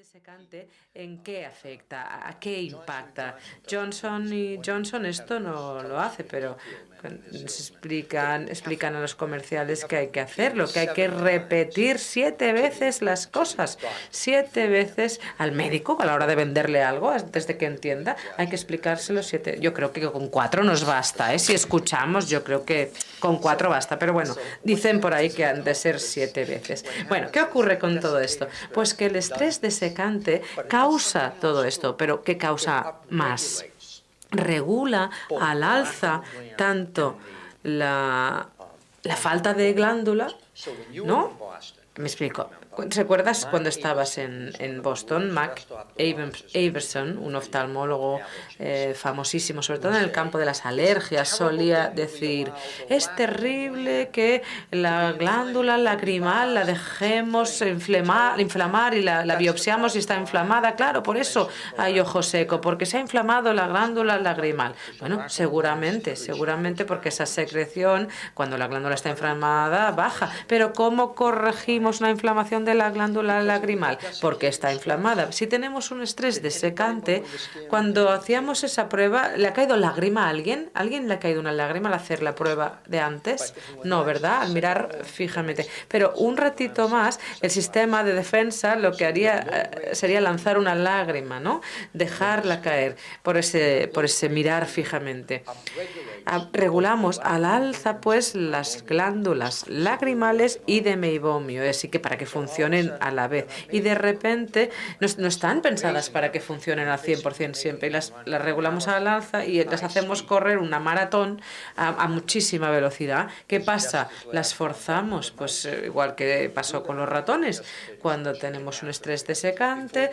secante, ¿en qué afecta? ¿A qué impacta? Johnson y Johnson esto no lo hace, pero explican a los comerciales que hay que hacerlo, que hay que repetir 7 veces las cosas, 7 veces al médico a la hora de venderle algo, antes de que entienda, hay que explicárselo 7. Yo creo que con 4 nos basta, ¿eh? Si escuchamos, yo creo que con 4 basta, pero bueno, dicen por ahí que han de ser 7 veces. Bueno, ¿qué ocurre con todo esto? Pues que el estrés desecante causa todo esto, pero ¿qué causa más? Regula al alza tanto la falta de glándula, ¿no? Me explico. ¿Recuerdas cuando estabas en Boston? Mac Averson, un oftalmólogo famosísimo, sobre todo en el campo de las alergias, solía decir, es terrible que la glándula lagrimal la dejemos inflamar y la biopsiamos y está inflamada. Claro, por eso hay ojo seco, porque se ha inflamado la glándula lagrimal. Bueno, seguramente porque esa secreción, cuando la glándula está inflamada, baja. Pero ¿cómo corregimos la inflamación de la glándula lagrimal? Porque está inflamada. Si tenemos un estrés desecante, cuando hacíamos esa prueba, ¿le ha caído lágrima a alguien? ¿Alguien le ha caído una lágrima al hacer la prueba de antes? No, ¿verdad? Al mirar fijamente. Pero un ratito más, el sistema de defensa lo que haría sería lanzar una lágrima, ¿no? Dejarla caer por ese mirar fijamente. Regulamos al alza, pues, las glándulas lagrimales y de meibomio, así que para que funcionen a la vez. Y de repente no están pensadas para que funcionen al 100% siempre. Y las regulamos al alza y las hacemos correr una maratón a muchísima velocidad. ¿Qué pasa? Las forzamos, pues igual que pasó con los ratones. Cuando tenemos un estrés desecante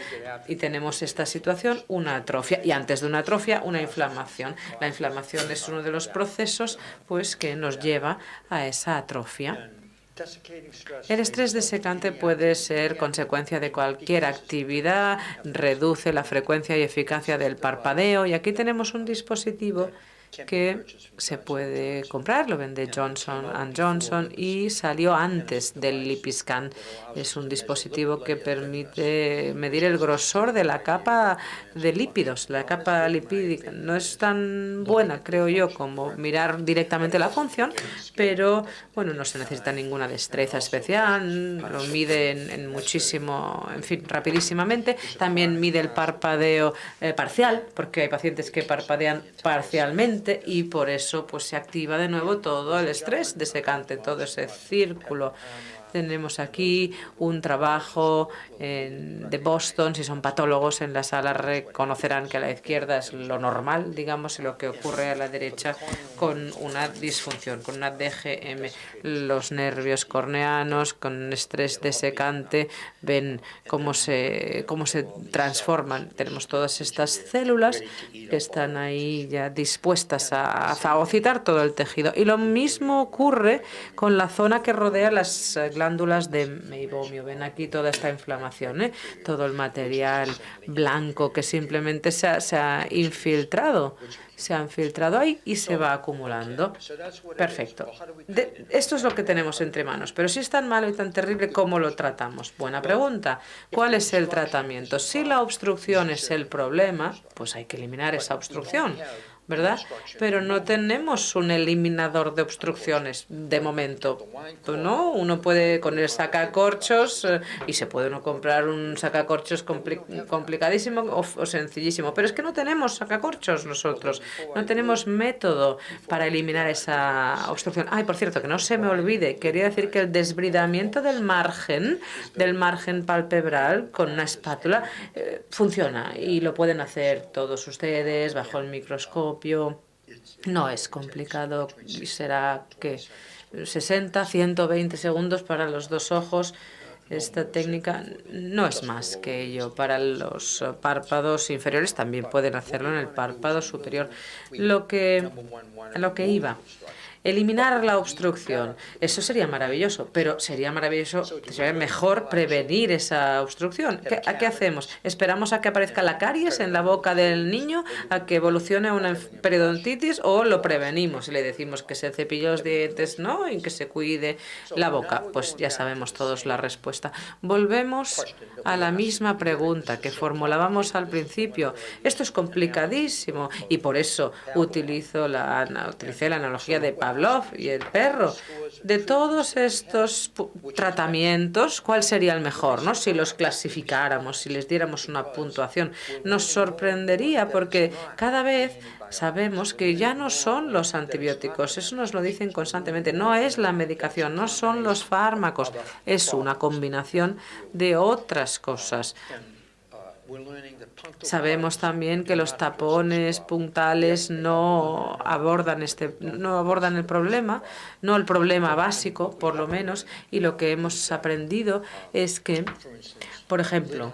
y tenemos esta situación, una atrofia. Y antes de una atrofia, una inflamación. La inflamación es uno de los procesos, pues, que nos lleva a esa atrofia. El estrés desecante puede ser consecuencia de cualquier actividad, reduce la frecuencia y eficacia del parpadeo, y aquí tenemos un dispositivo que se puede comprar, lo vende Johnson & Johnson y salió antes del Lipiscan. Es un dispositivo que permite medir el grosor de la capa de lípidos, la capa lipídica. No es tan buena, creo yo, como mirar directamente la función, pero bueno, no se necesita ninguna destreza especial, lo mide en muchísimo, en fin, rapidísimamente. También mide el parpadeo parcial, porque hay pacientes que parpadean parcialmente y por eso pues se activa de nuevo todo el estrés desecante, todo ese círculo. Tenemos aquí un trabajo de Boston. Si son patólogos en la sala reconocerán que a la izquierda es lo normal, digamos, y lo que ocurre a la derecha con una disfunción, con una DGM. Los nervios corneanos con estrés desecante, ven cómo se transforman. Tenemos todas estas células que están ahí ya dispuestas a fagocitar todo el tejido. Y lo mismo ocurre con la zona que rodea las glándulas de meibomio. Ven aquí toda esta inflamación, todo el material blanco que simplemente se ha infiltrado. Se ha infiltrado ahí y se va acumulando. Perfecto. Esto es lo que tenemos entre manos. Pero si es tan malo y tan terrible, ¿cómo lo tratamos? Buena pregunta. ¿Cuál es el tratamiento? Si la obstrucción es el problema, pues hay que eliminar esa obstrucción, ¿verdad? Pero no tenemos un eliminador de obstrucciones de momento, ¿no? Uno puede con el sacacorchos y se puede uno comprar un sacacorchos complicadísimo o sencillísimo, pero es que no tenemos sacacorchos nosotros, no tenemos método para eliminar esa obstrucción. Ay, por cierto, que no se me olvide, quería decir que el desbridamiento del margen palpebral con una espátula funciona y lo pueden hacer todos ustedes bajo el microscopio. No es complicado y será que 60, 120 segundos para los dos ojos. Esta técnica no es más que ello. Para los párpados inferiores también pueden hacerlo en el párpado superior. Lo que iba. eliminar la obstrucción. Eso sería maravilloso, pero sería maravilloso, sería mejor prevenir esa obstrucción. ¿A qué hacemos? ¿Esperamos a que aparezca la caries en la boca del niño, a que evolucione una periodontitis, o lo prevenimos y le decimos que se cepille los dientes, ¿no?, y que se cuide la boca? Pues ya sabemos todos la respuesta. Volvemos a la misma pregunta que formulábamos al principio. Esto es complicadísimo y por eso utilicé la analogía de Pavlov y el perro. De todos estos tratamientos, ¿cuál sería el mejor, no? Si los clasificáramos, si les diéramos una puntuación, nos sorprendería porque cada vez sabemos que ya no son los antibióticos, eso nos lo dicen constantemente, no es la medicación, no son los fármacos, es una combinación de otras cosas. Sabemos también que los tapones punctales no abordan el problema, no el problema básico, por lo menos, y lo que hemos aprendido es que, por ejemplo,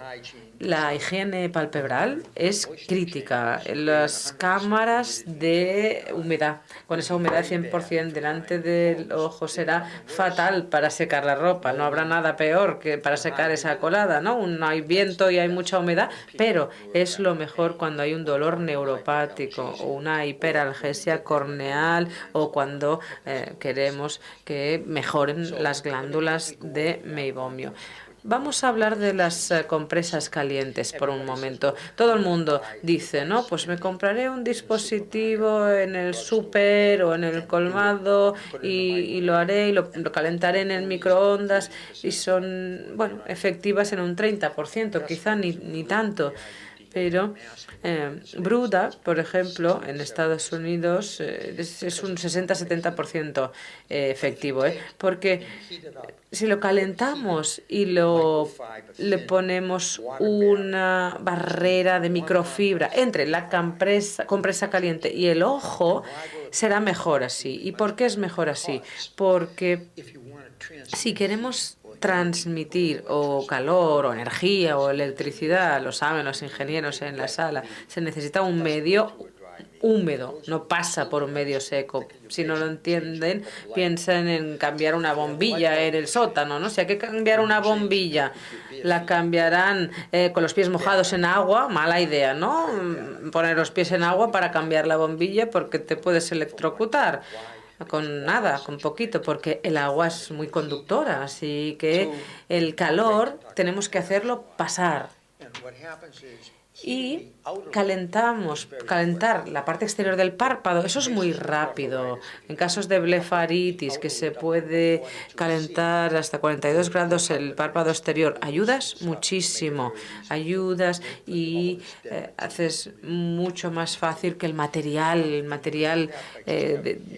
la higiene palpebral es crítica. Las cámaras de humedad, con esa humedad 100% delante del ojo, será fatal para secar la ropa. No habrá nada peor que para secar esa colada, ¿no? Hay viento y hay mucha humedad, pero es lo mejor cuando hay un dolor neuropático o una hiperalgesia corneal o cuando queremos que mejoren las glándulas de meibomio. Vamos a hablar de las compresas calientes por un momento. Todo el mundo dice, ¿no? Pues me compraré un dispositivo en el súper o en el colmado y lo haré y lo calentaré en el microondas y son, bueno, efectivas en un 30%, quizá ni tanto. Pero Brooda, por ejemplo, en Estados Unidos es un 60-70% efectivo, porque si lo calentamos y le ponemos una barrera de microfibra entre la compresa caliente y el ojo, será mejor así. ¿Y por qué es mejor así? Porque si queremos transmitir o calor o energía o electricidad, lo saben los ingenieros en la sala, se necesita un medio húmedo, no pasa por un medio seco. Si no lo entienden, piensen en cambiar una bombilla en el sótano, ¿no? Si hay que cambiar una bombilla, la cambiarán con los pies mojados en agua, mala idea, ¿no? Poner los pies en agua para cambiar la bombilla porque te puedes electrocutar. Con nada, con poquito, porque el agua es muy conductora, así que el calor tenemos que hacerlo pasar. Y calentar la parte exterior del párpado, eso es muy rápido. En casos de blefaritis, que se puede calentar hasta 42 grados el párpado exterior, ayudas muchísimo, ayudas y haces mucho más fácil que el material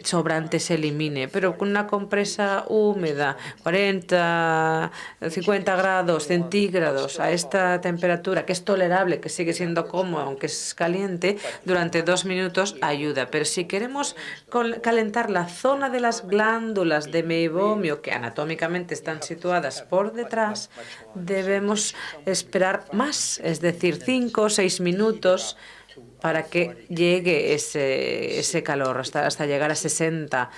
sobrante se elimine. Pero con una compresa húmeda, 40, 50 grados centígrados a esta temperatura, que es tolerable, que sigue siendo cómodo, aunque es caliente, durante 2 minutos ayuda. Pero si queremos calentar la zona de las glándulas de meibomio, que anatómicamente están situadas por detrás, debemos esperar más, es decir, 5 o 6 minutos para que llegue ese calor, hasta llegar a 60,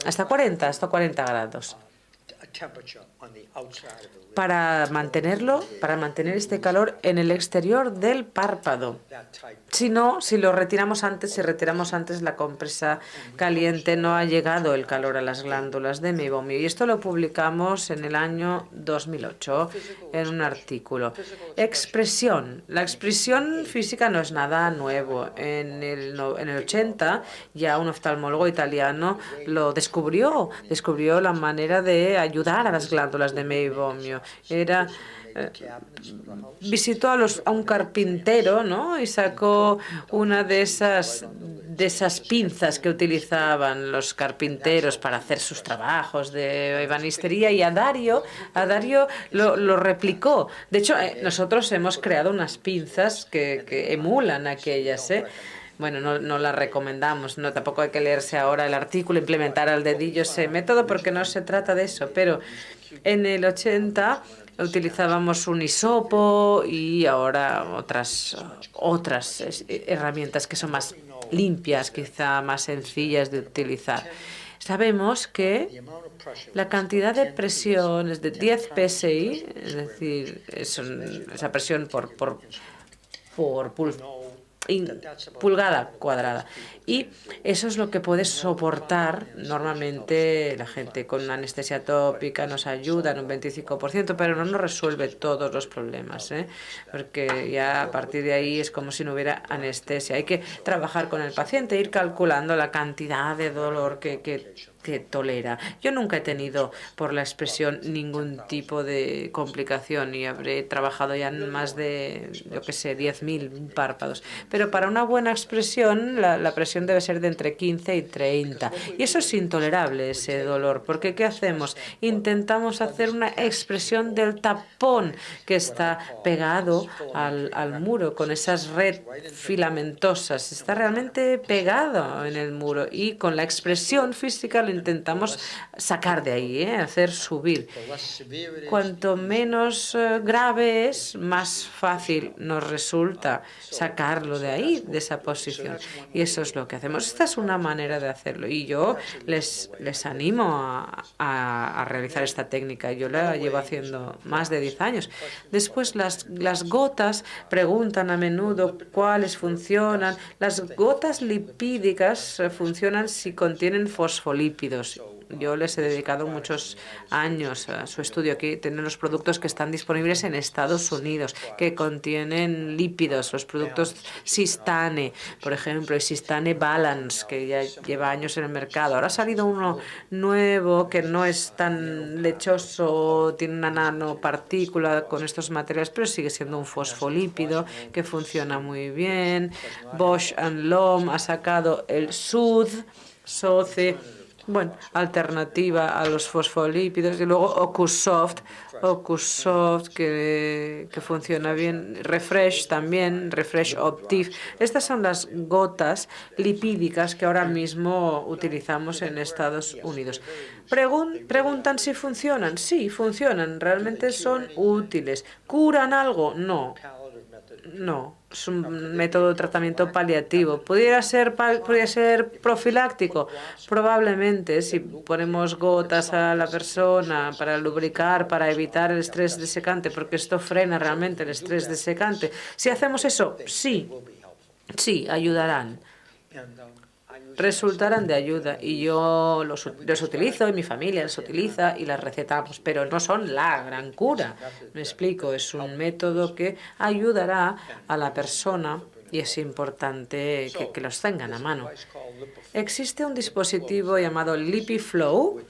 hasta 40 grados. Para mantener este calor en el exterior del párpado. Si lo retiramos antes, la compresa caliente, no ha llegado el calor a las glándulas de meibomio. Y esto lo publicamos en el año 2008 en un artículo. Expresión. La expresión física no es nada nuevo. En el 80 ya un oftalmólogo italiano lo descubrió la manera de ayudar a las glándulas de meibomio. Visitó a un carpintero, ¿no? Y sacó una de esas pinzas que utilizaban los carpinteros para hacer sus trabajos de ebanistería, y a Dario lo replicó. De hecho, nosotros hemos creado unas pinzas que emulan aquellas, Bueno, no la recomendamos, no, tampoco hay que leerse ahora el artículo, implementar al dedillo ese método, porque no se trata de eso, pero en el 80 utilizábamos un hisopo y ahora otras herramientas que son más limpias, quizá más sencillas de utilizar. Sabemos que la cantidad de presión es de 10 psi, es decir, esa presión por pulgada cuadrada. Y eso es lo que puede soportar normalmente la gente con una anestesia tópica. Nos ayuda en un 25%, pero no nos resuelve todos los problemas, porque ya a partir de ahí es como si no hubiera anestesia. Hay que trabajar con el paciente, ir calculando la cantidad de dolor que tolera. Yo nunca he tenido, por la expresión, ningún tipo de complicación y habré trabajado ya en más de, 10.000 párpados. Pero para una buena expresión, la presión debe ser de entre 15 y 30. Y eso es intolerable, ese dolor, porque ¿qué hacemos? Intentamos hacer una expresión del tapón que está pegado al muro, con esas redes filamentosas. Está realmente pegado en el muro y con la expresión física lo intentamos sacar de ahí, hacer subir. Cuanto menos grave es, más fácil nos resulta sacarlo de ahí, de esa posición. Y eso es lo que hacemos. Esta es una manera de hacerlo. Y yo les animo a realizar esta técnica. Yo la llevo haciendo más de 10 años. Después, las gotas preguntan a menudo cuáles funcionan. Las gotas lipídicas funcionan si contienen fosfolípidos. Yo les he dedicado muchos años a su estudio. Aquí tienen los productos que están disponibles en Estados Unidos, que contienen lípidos, los productos Sistane, por ejemplo, y Sistane Balance, que ya lleva años en el mercado. Ahora ha salido uno nuevo que no es tan lechoso, tiene una nanopartícula con estos materiales, pero sigue siendo un fosfolípido que funciona muy bien. Bausch & Lomb ha sacado el SOCE, alternativa a los fosfolípidos, y luego Ocusoft que funciona bien, Refresh también, Refresh Optiv. Estas son las gotas lipídicas que ahora mismo utilizamos en Estados Unidos. Preguntan si funcionan. Sí, funcionan, realmente son útiles. ¿Curan algo? No, es un método de tratamiento paliativo. ¿Podría ser profiláctico? Probablemente, si ponemos gotas a la persona para lubricar, para evitar el estrés desecante, porque esto frena realmente el estrés desecante. Si hacemos eso, sí, ayudarán. Resultarán de ayuda y yo los utilizo y mi familia los utiliza y las recetamos, pero no son la gran cura. Me explico, es un método que ayudará a la persona y es importante que los tengan a mano. Existe un dispositivo llamado LipiFlow.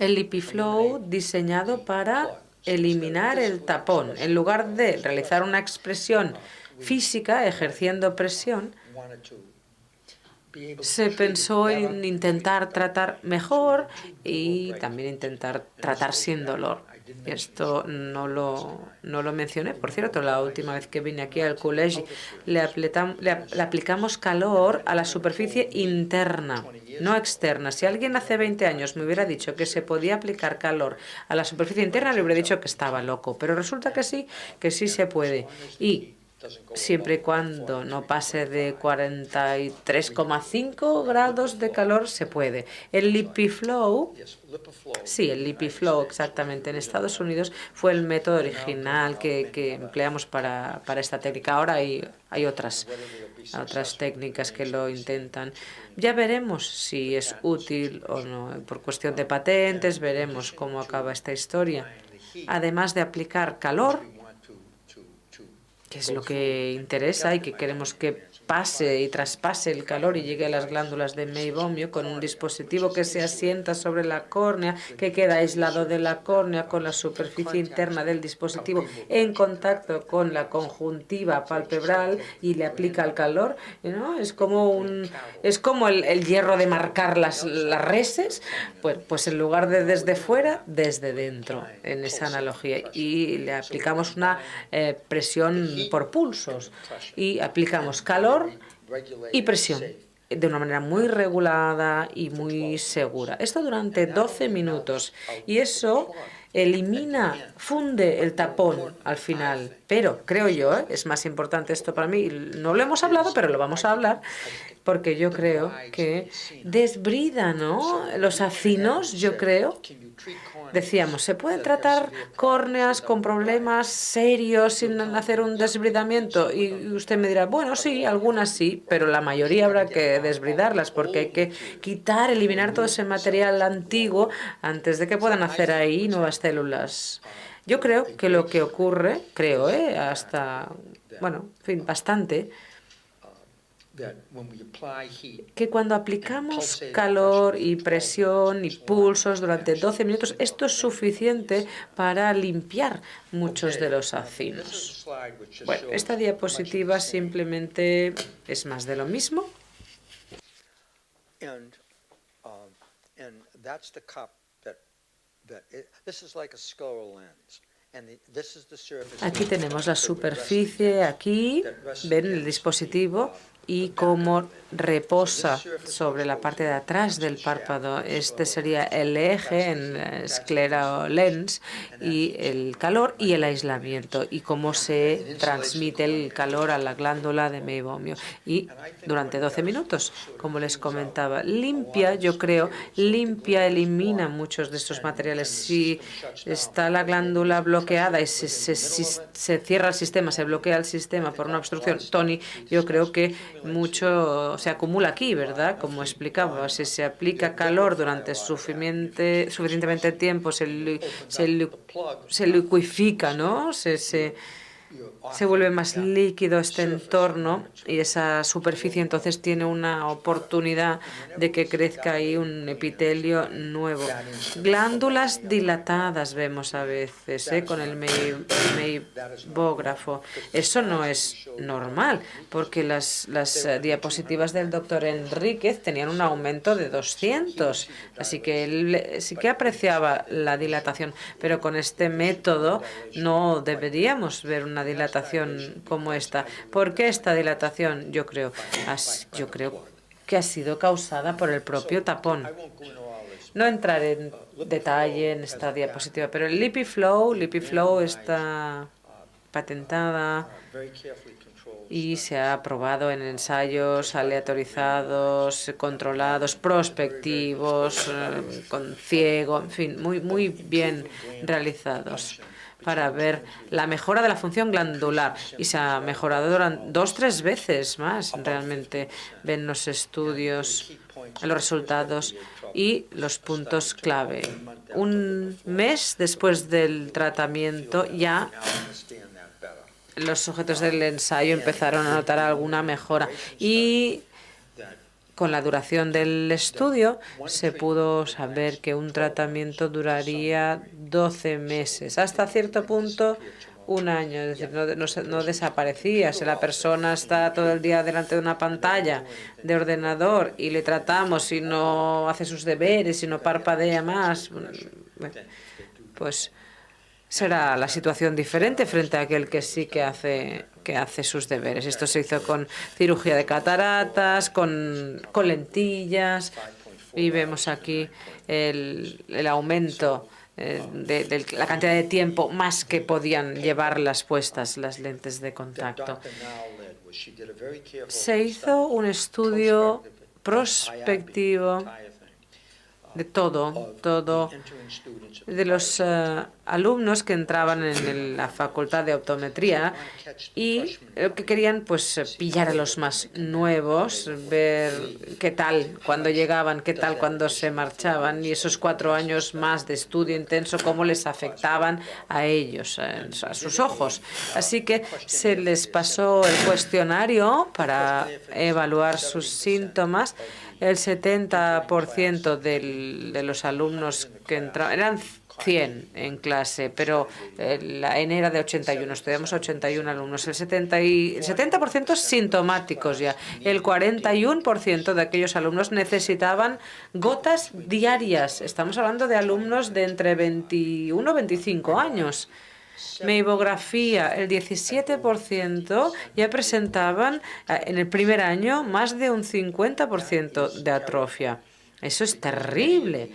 El LipiFlow diseñado para eliminar el tapón. En lugar de realizar una expresión física ejerciendo presión, se pensó en intentar tratar mejor y también intentar tratar sin dolor. Esto no lo mencioné. Por cierto, la última vez que vine aquí al colegio le aplicamos calor a la superficie interna, no externa. Si alguien hace 20 años me hubiera dicho que se podía aplicar calor a la superficie interna, le hubiera dicho que estaba loco. Pero resulta que sí se puede. Y siempre y cuando no pase de 43,5 grados de calor, se puede. El LipiFlow, exactamente, en Estados Unidos fue el método original que empleamos para esta técnica. Ahora hay otras técnicas que lo intentan. Ya veremos si es útil o no. Por cuestión de patentes, veremos cómo acaba esta historia. Además de aplicar calor, que es lo que interesa y que queremos que pase y traspase el calor y llegue a las glándulas de meibomio con un dispositivo que se asienta sobre la córnea, que queda aislado de la córnea con la superficie interna del dispositivo en contacto con la conjuntiva palpebral y le aplica el calor, ¿no? Es como el hierro de marcar las reses, pues en lugar de desde fuera, desde dentro, en esa analogía. Y le aplicamos una presión por pulsos y aplicamos calor y presión de una manera muy regulada y muy segura. Esto durante 12 minutos. Y eso elimina, funde el tapón al final. Pero creo yo, es más importante esto para mí, no lo hemos hablado, pero lo vamos a hablar, porque yo creo que desbrida, ¿no? Los acinos, yo creo. Decíamos, ¿se pueden tratar córneas con problemas serios sin hacer un desbridamiento? Y usted me dirá, bueno, sí, algunas sí, pero la mayoría habrá que desbridarlas porque hay que quitar, eliminar todo ese material antiguo antes de que puedan hacer ahí nuevas células. Yo creo que lo que ocurre, creo, hasta, bueno, en fin, bastante, que cuando aplicamos calor y presión y pulsos durante 12 minutos, esto es suficiente para limpiar muchos de los acinos. Bueno, esta diapositiva simplemente es más de lo mismo. Aquí tenemos la superficie, aquí ven el dispositivo y cómo reposa sobre la parte de atrás del párpado. Este sería el eje en sclera-lens y el calor y el aislamiento y cómo se transmite el calor a la glándula de meibomio. Y durante 12 minutos, como les comentaba, limpia, yo creo, elimina muchos de estos materiales. Si está la glándula bloqueada y se cierra el sistema, se bloquea el sistema por una obstrucción, Tony, yo creo que mucho se acumula aquí, ¿verdad? Como explicaba, si se aplica calor durante suficientemente tiempo, se liquifica, ¿no? Se vuelve más líquido este entorno y esa superficie entonces tiene una oportunidad de que crezca ahí un epitelio nuevo. Glándulas dilatadas vemos a veces con el meibógrafo. Eso no es normal porque las diapositivas del doctor Enríquez tenían un aumento de 200, así que él sí que apreciaba la dilatación, pero con este método no deberíamos ver una dilatación como esta. ¿Por qué esta dilatación? Yo creo que ha sido causada por el propio tapón. No entraré en detalle en esta diapositiva, pero el LipiFlow está patentada y se ha aprobado en ensayos aleatorizados, controlados, prospectivos, con ciego, en fin, muy bien realizados para ver la mejora de la función glandular y se ha mejorado durante 2-3 veces más. Realmente ven los estudios, los resultados y los puntos clave. Un mes después del tratamiento ya los sujetos del ensayo empezaron a notar alguna mejora y con la duración del estudio se pudo saber que un tratamiento duraría 12 meses, hasta cierto punto un año, es decir, no desaparecía. Si la persona está todo el día delante de una pantalla de ordenador y le tratamos y no hace sus deberes y no parpadea más, pues será la situación diferente frente a aquel que sí que hace sus deberes. Esto se hizo con cirugía de cataratas, con lentillas, y vemos aquí el aumento de la cantidad de tiempo más que podían llevarlas puestas las lentes de contacto. Se hizo un estudio prospectivo de todo de los alumnos que entraban en la facultad de optometría y lo que querían pues pillar a los más nuevos, ver qué tal cuando llegaban, qué tal cuando se marchaban y esos 4 años más de estudio intenso, cómo les afectaban a ellos, a sus ojos. Así que se les pasó el cuestionario para evaluar sus síntomas. El 70% de los alumnos que entraban, eran 100 en clase, pero en era de 81, estudiamos 81 alumnos, el 70% sintomáticos ya, el 41% de aquellos alumnos necesitaban gotas diarias. Estamos hablando de alumnos de entre 21 y 25 años. Meibografía, el 17% ya presentaban en el primer año más de un 50% de atrofia. Eso es terrible,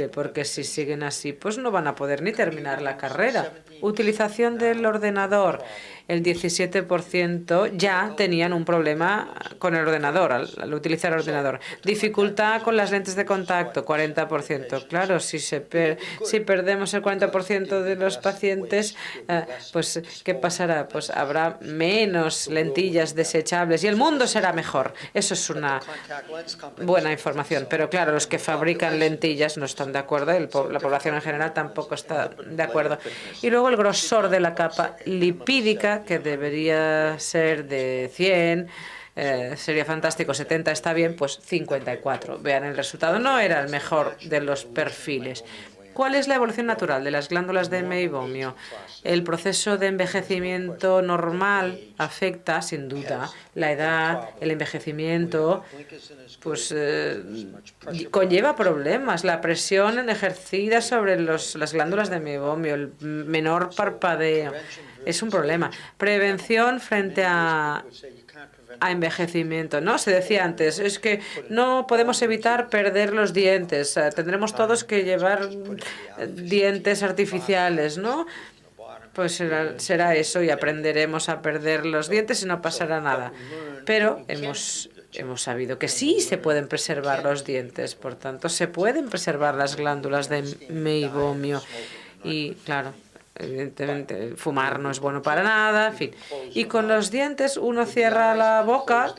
porque si siguen así, pues no van a poder ni terminar la carrera. Utilización del ordenador. El 17% ya tenían un problema con el ordenador, al utilizar el ordenador. Dificultad con las lentes de contacto, 40%. Claro, si perdemos el 40% de los pacientes, pues ¿qué pasará? Pues habrá menos lentillas desechables y el mundo será mejor. Eso es una buena información. Pero claro, los que fabrican lentillas no están de acuerdo, la población en general tampoco está de acuerdo. Y luego el grosor de la capa lipídica, que debería ser de 100, sería fantástico, 70 está bien, pues 54. Vean el resultado, no era el mejor de los perfiles. ¿Cuál es la evolución natural de las glándulas de meibomio? El proceso de envejecimiento normal afecta, sin duda, la edad, el envejecimiento, pues conlleva problemas. La presión ejercida sobre las glándulas de meibomio, el menor parpadeo, es un problema. Prevención frente a envejecimiento, ¿no? Se decía antes, es que no podemos evitar perder los dientes, tendremos todos que llevar dientes artificiales, ¿no? Pues será eso y aprenderemos a perder los dientes y no pasará nada. Pero hemos sabido que sí se pueden preservar los dientes, por tanto, se pueden preservar las glándulas de meibomio. Y claro, evidentemente, fumar no es bueno para nada, en fin. Y con los dientes uno cierra la boca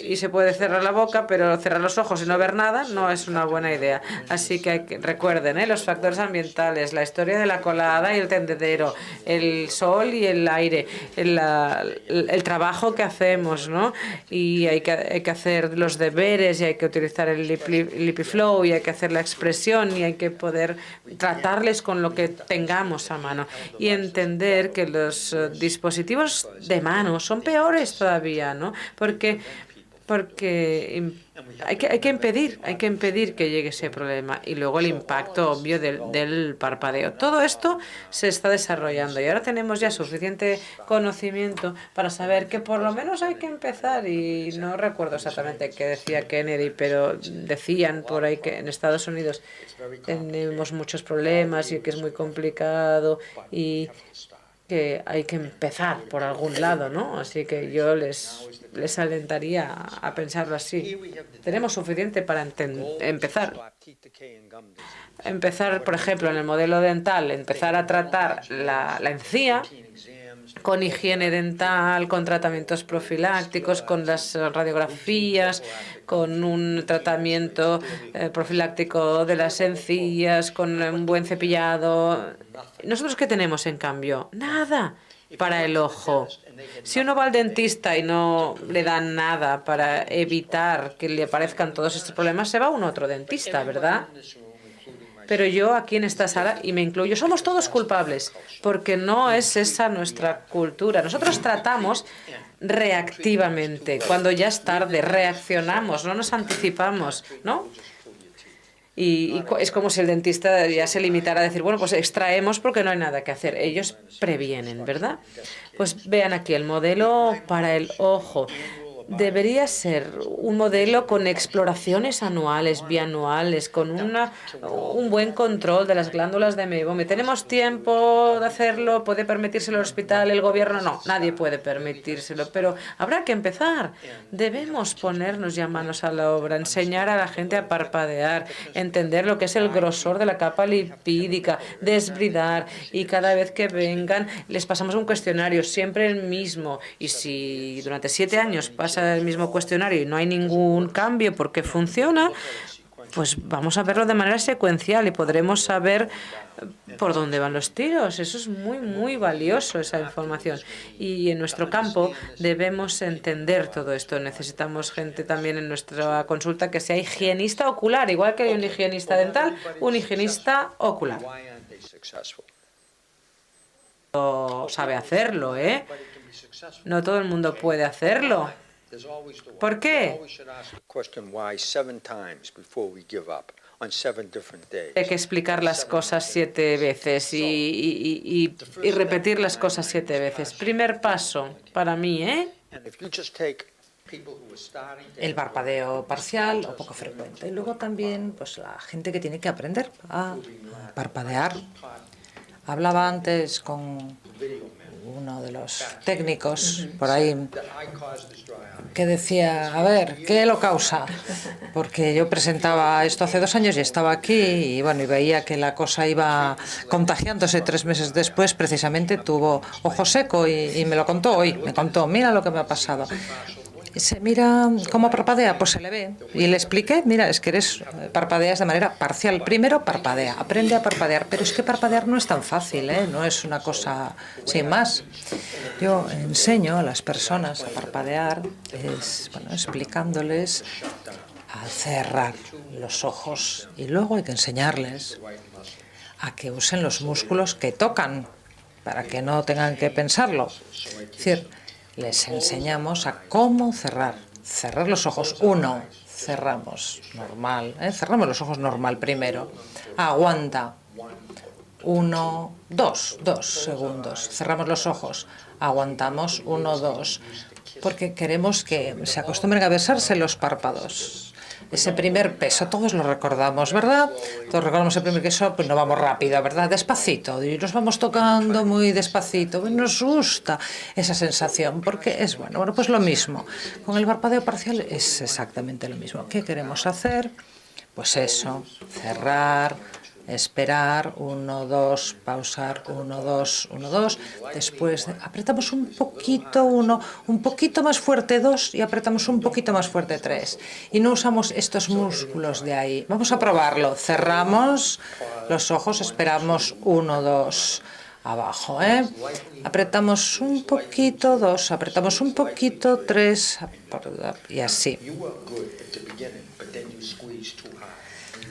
y se puede cerrar la boca, pero cerrar los ojos y no ver nada no es una buena idea. Así que recuerden, los factores ambientales, la historia de la colada y el tendedero, el sol y el aire, el trabajo que hacemos, ¿no? Y hay que hacer los deberes y hay que utilizar el LipiFlow y hay que hacer la expresión y hay que poder tratarles con lo que tengamos a mano y entender que los dispositivos de mano son peores todavía, ¿no? Porque hay que impedir que llegue ese problema. Y luego el impacto obvio del parpadeo. Todo esto se está desarrollando y ahora tenemos ya suficiente conocimiento para saber que por lo menos hay que empezar. Y no recuerdo exactamente qué decía Kennedy, pero decían por ahí que en Estados Unidos tenemos muchos problemas y que es muy complicado y que hay que empezar por algún lado, ¿no? Así que yo les alentaría a pensarlo así. Tenemos suficiente para empezar. Empezar, por ejemplo, en el modelo dental, empezar a tratar la encía con higiene dental, con tratamientos profilácticos, con las radiografías, con un tratamiento profiláctico de las encías, con un buen cepillado. ¿Nosotros qué tenemos, en cambio? Nada para el ojo. Si uno va al dentista y no le dan nada para evitar que le aparezcan todos estos problemas, se va a un otro dentista, ¿verdad? Pero yo aquí en esta sala, y me incluyo, somos todos culpables, porque no es esa nuestra cultura. Nosotros tratamos reactivamente, cuando ya es tarde, reaccionamos, no nos anticipamos, ¿no? Y es como si el dentista ya se limitara a decir, bueno, pues extraemos porque no hay nada que hacer. Ellos previenen, ¿verdad? Pues vean aquí el modelo para el ojo. Debería ser un modelo con exploraciones anuales, bianuales, con un buen control de las glándulas de meibomio. ¿Tenemos tiempo de hacerlo? ¿Puede permitírselo el hospital, el gobierno? No, nadie puede permitírselo, pero habrá que empezar. Debemos ponernos ya manos a la obra, enseñar a la gente a parpadear, entender lo que es el grosor de la capa lipídica, desbridar, y cada vez que vengan les pasamos un cuestionario, siempre el mismo. Y si durante 7 años pasa el mismo cuestionario y no hay ningún cambio porque funciona, pues vamos a verlo de manera secuencial y podremos saber por dónde van los tiros. Eso es muy, muy valioso, esa información. Y en nuestro campo debemos entender todo esto. Necesitamos gente también en nuestra consulta que sea higienista ocular, igual que hay un higienista dental, un higienista ocular. Sabe hacerlo, ¿eh? No todo el mundo puede hacerlo. ¿Por qué? Hay que explicar las cosas 7 veces y repetir las cosas 7 veces. Primer paso para mí, el parpadeo parcial o poco frecuente. Y luego también pues la gente que tiene que aprender a parpadear. Hablaba antes con uno de los técnicos por ahí que decía, a ver, ¿qué lo causa? Porque yo presentaba esto hace 2 años y estaba aquí y bueno, y veía que la cosa iba contagiándose. 3 meses después precisamente tuvo ojo seco y me lo contó hoy. Me contó, mira lo que me ha pasado. Se mira cómo parpadea, pues se le ve. Y le expliqué, mira, es que parpadeas de manera parcial. Primero parpadea, aprende a parpadear, pero es que parpadear no es tan fácil, ¿eh? No es una cosa sin más. Yo enseño a las personas a parpadear, explicándoles a cerrar los ojos y luego hay que enseñarles a que usen los músculos que tocan para que no tengan que pensarlo. Es decir, les enseñamos a cómo cerrar los ojos. 1, cerramos normal, cerramos los ojos normal primero. Aguanta. 1, 2 segundos. Cerramos los ojos. Aguantamos 1, 2. Porque queremos que se acostumbren a besarse los párpados. Ese primer peso, todos lo recordamos, ¿verdad? Todos recordamos el primer peso, pues no vamos rápido, ¿verdad? Despacito, y nos vamos tocando muy despacito. Y nos gusta esa sensación, porque es bueno. Bueno, pues lo mismo. Con el parpadeo parcial es exactamente lo mismo. ¿Qué queremos hacer? Pues eso, cerrar, esperar, 1, 2, pausar, 1, 2, 1, 2. Después apretamos un poquito 1, un poquito más fuerte 2 y apretamos un poquito más fuerte 3. Y no usamos estos músculos de ahí. Vamos a probarlo. Cerramos los ojos, esperamos 1, 2. Abajo, apretamos un poquito 2, apretamos un poquito 3 y así.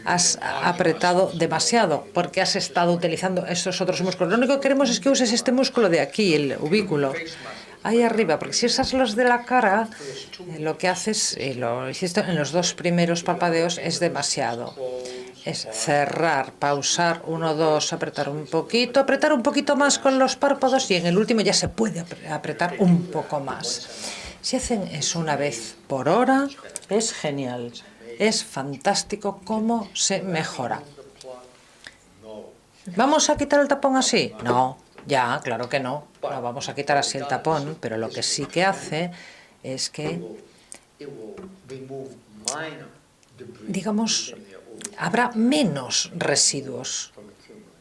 Has apretado demasiado porque has estado utilizando estos otros músculos. Lo único que queremos es que uses este músculo de aquí, el ubículo, ahí arriba, porque si usas los de la cara, lo que haces, y lo hiciste en los 2 primeros parpadeos, es demasiado. Es cerrar, pausar, 1, 2, apretar un poquito más con los párpados y en el último ya se puede apretar un poco más. Si hacen eso una vez por hora, es genial. Es fantástico cómo se mejora. ¿Vamos a quitar el tapón así? No, ya, claro que no. No vamos a quitar así el tapón, pero lo que sí que hace es que, digamos, habrá menos residuos,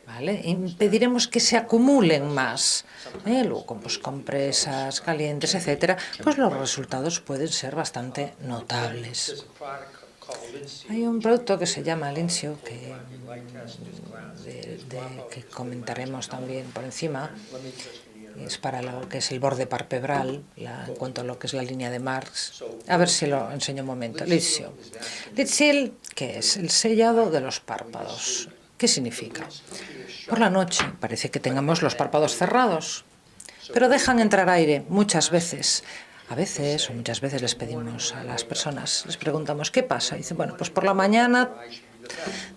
¿vale? Impediremos que se acumulen más. Luego, pues, compresas calientes, etcétera, pues los resultados pueden ser bastante notables. Hay un producto que se llama Linsio, que comentaremos también por encima. Es para lo que es el borde palpebral, en cuanto a lo que es la línea de Marx. A ver si lo enseño un momento. Linsio. Litsil, que es el sellado de los párpados. ¿Qué significa? Por la noche parece que tengamos los párpados cerrados, pero dejan entrar aire muchas veces. A veces o muchas veces les pedimos a las personas, les preguntamos, ¿qué pasa? Y dicen, bueno, pues por la mañana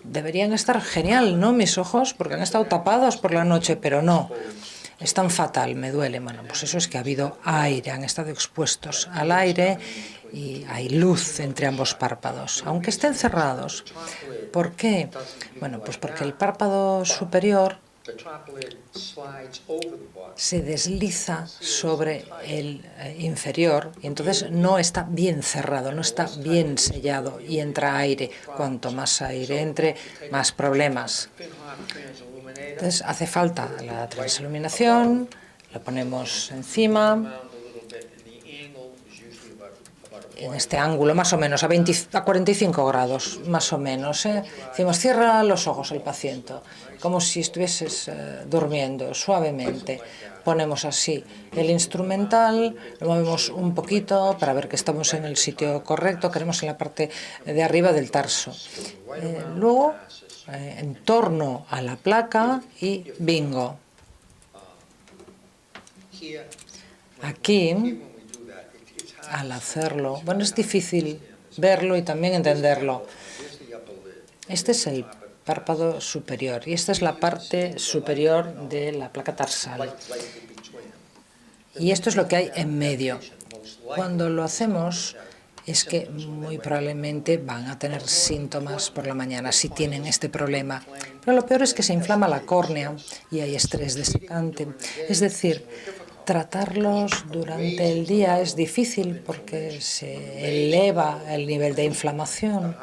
deberían estar genial, ¿no? Mis ojos, porque han estado tapados por la noche, pero no. Es tan fatal, me duele. Bueno, pues eso es que ha habido aire, han estado expuestos al aire y hay luz entre ambos párpados, aunque estén cerrados. ¿Por qué? Bueno, pues porque el párpado superior se desliza sobre el inferior y entonces no está bien cerrado, no está bien sellado y entra aire. Cuanto más aire entre, más problemas. Entonces hace falta la transiluminación, lo ponemos encima, en este ángulo más o menos, a 45 grados más o menos. Decimos, cierra los ojos el paciente, como si estuvieses durmiendo suavemente. Ponemos así el instrumental, lo movemos un poquito para ver que estamos en el sitio correcto, queremos en la parte de arriba del tarso. Luego, en torno a la placa y bingo. Aquí, al hacerlo, bueno, es difícil verlo y también entenderlo. Este es el párpado superior y esta es la parte superior de la placa tarsal. Y esto es lo que hay en medio. Cuando lo hacemos es que muy probablemente van a tener síntomas por la mañana si tienen este problema. Pero lo peor es que se inflama la córnea y hay estrés desecante. Es decir, tratarlos durante el día es difícil porque se eleva el nivel de inflamación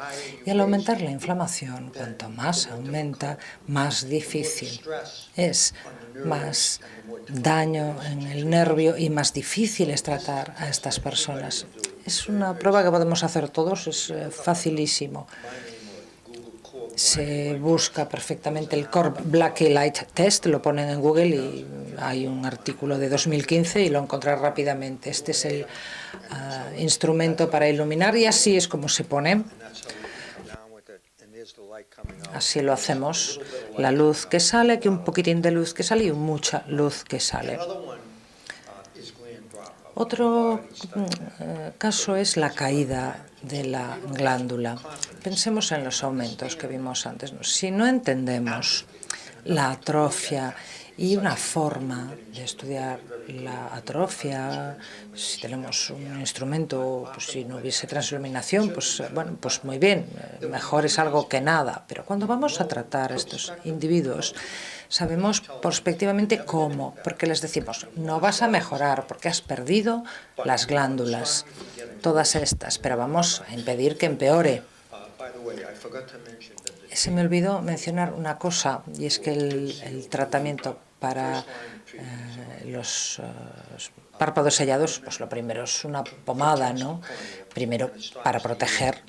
y al aumentar la inflamación, cuanto más aumenta, más difícil es, más daño en el nervio y más difícil es tratar a estas personas. Es una prueba que podemos hacer todos, es facilísimo. Se busca perfectamente el Corp-Blackie Light Test, lo ponen en Google y hay un artículo de 2015 y lo encontrarán rápidamente. Este es el instrumento para iluminar y así es como se pone. Así lo hacemos. La luz que sale, aquí un poquitín de luz que sale y mucha luz que sale. Otro caso es la caída de la glándula. Pensemos en los aumentos que vimos antes. Si no entendemos la atrofia y una forma de estudiar la atrofia, si tenemos un instrumento, pues si no hubiese transiluminación, pues bueno, pues muy bien, mejor es algo que nada. Pero cuando vamos a tratar a estos individuos, sabemos prospectivamente cómo, porque les decimos, no vas a mejorar porque has perdido las glándulas, todas estas, pero vamos a impedir que empeore. Se me olvidó mencionar una cosa, y es que el tratamiento para los párpados sellados, pues lo primero es una pomada, ¿no? Primero para proteger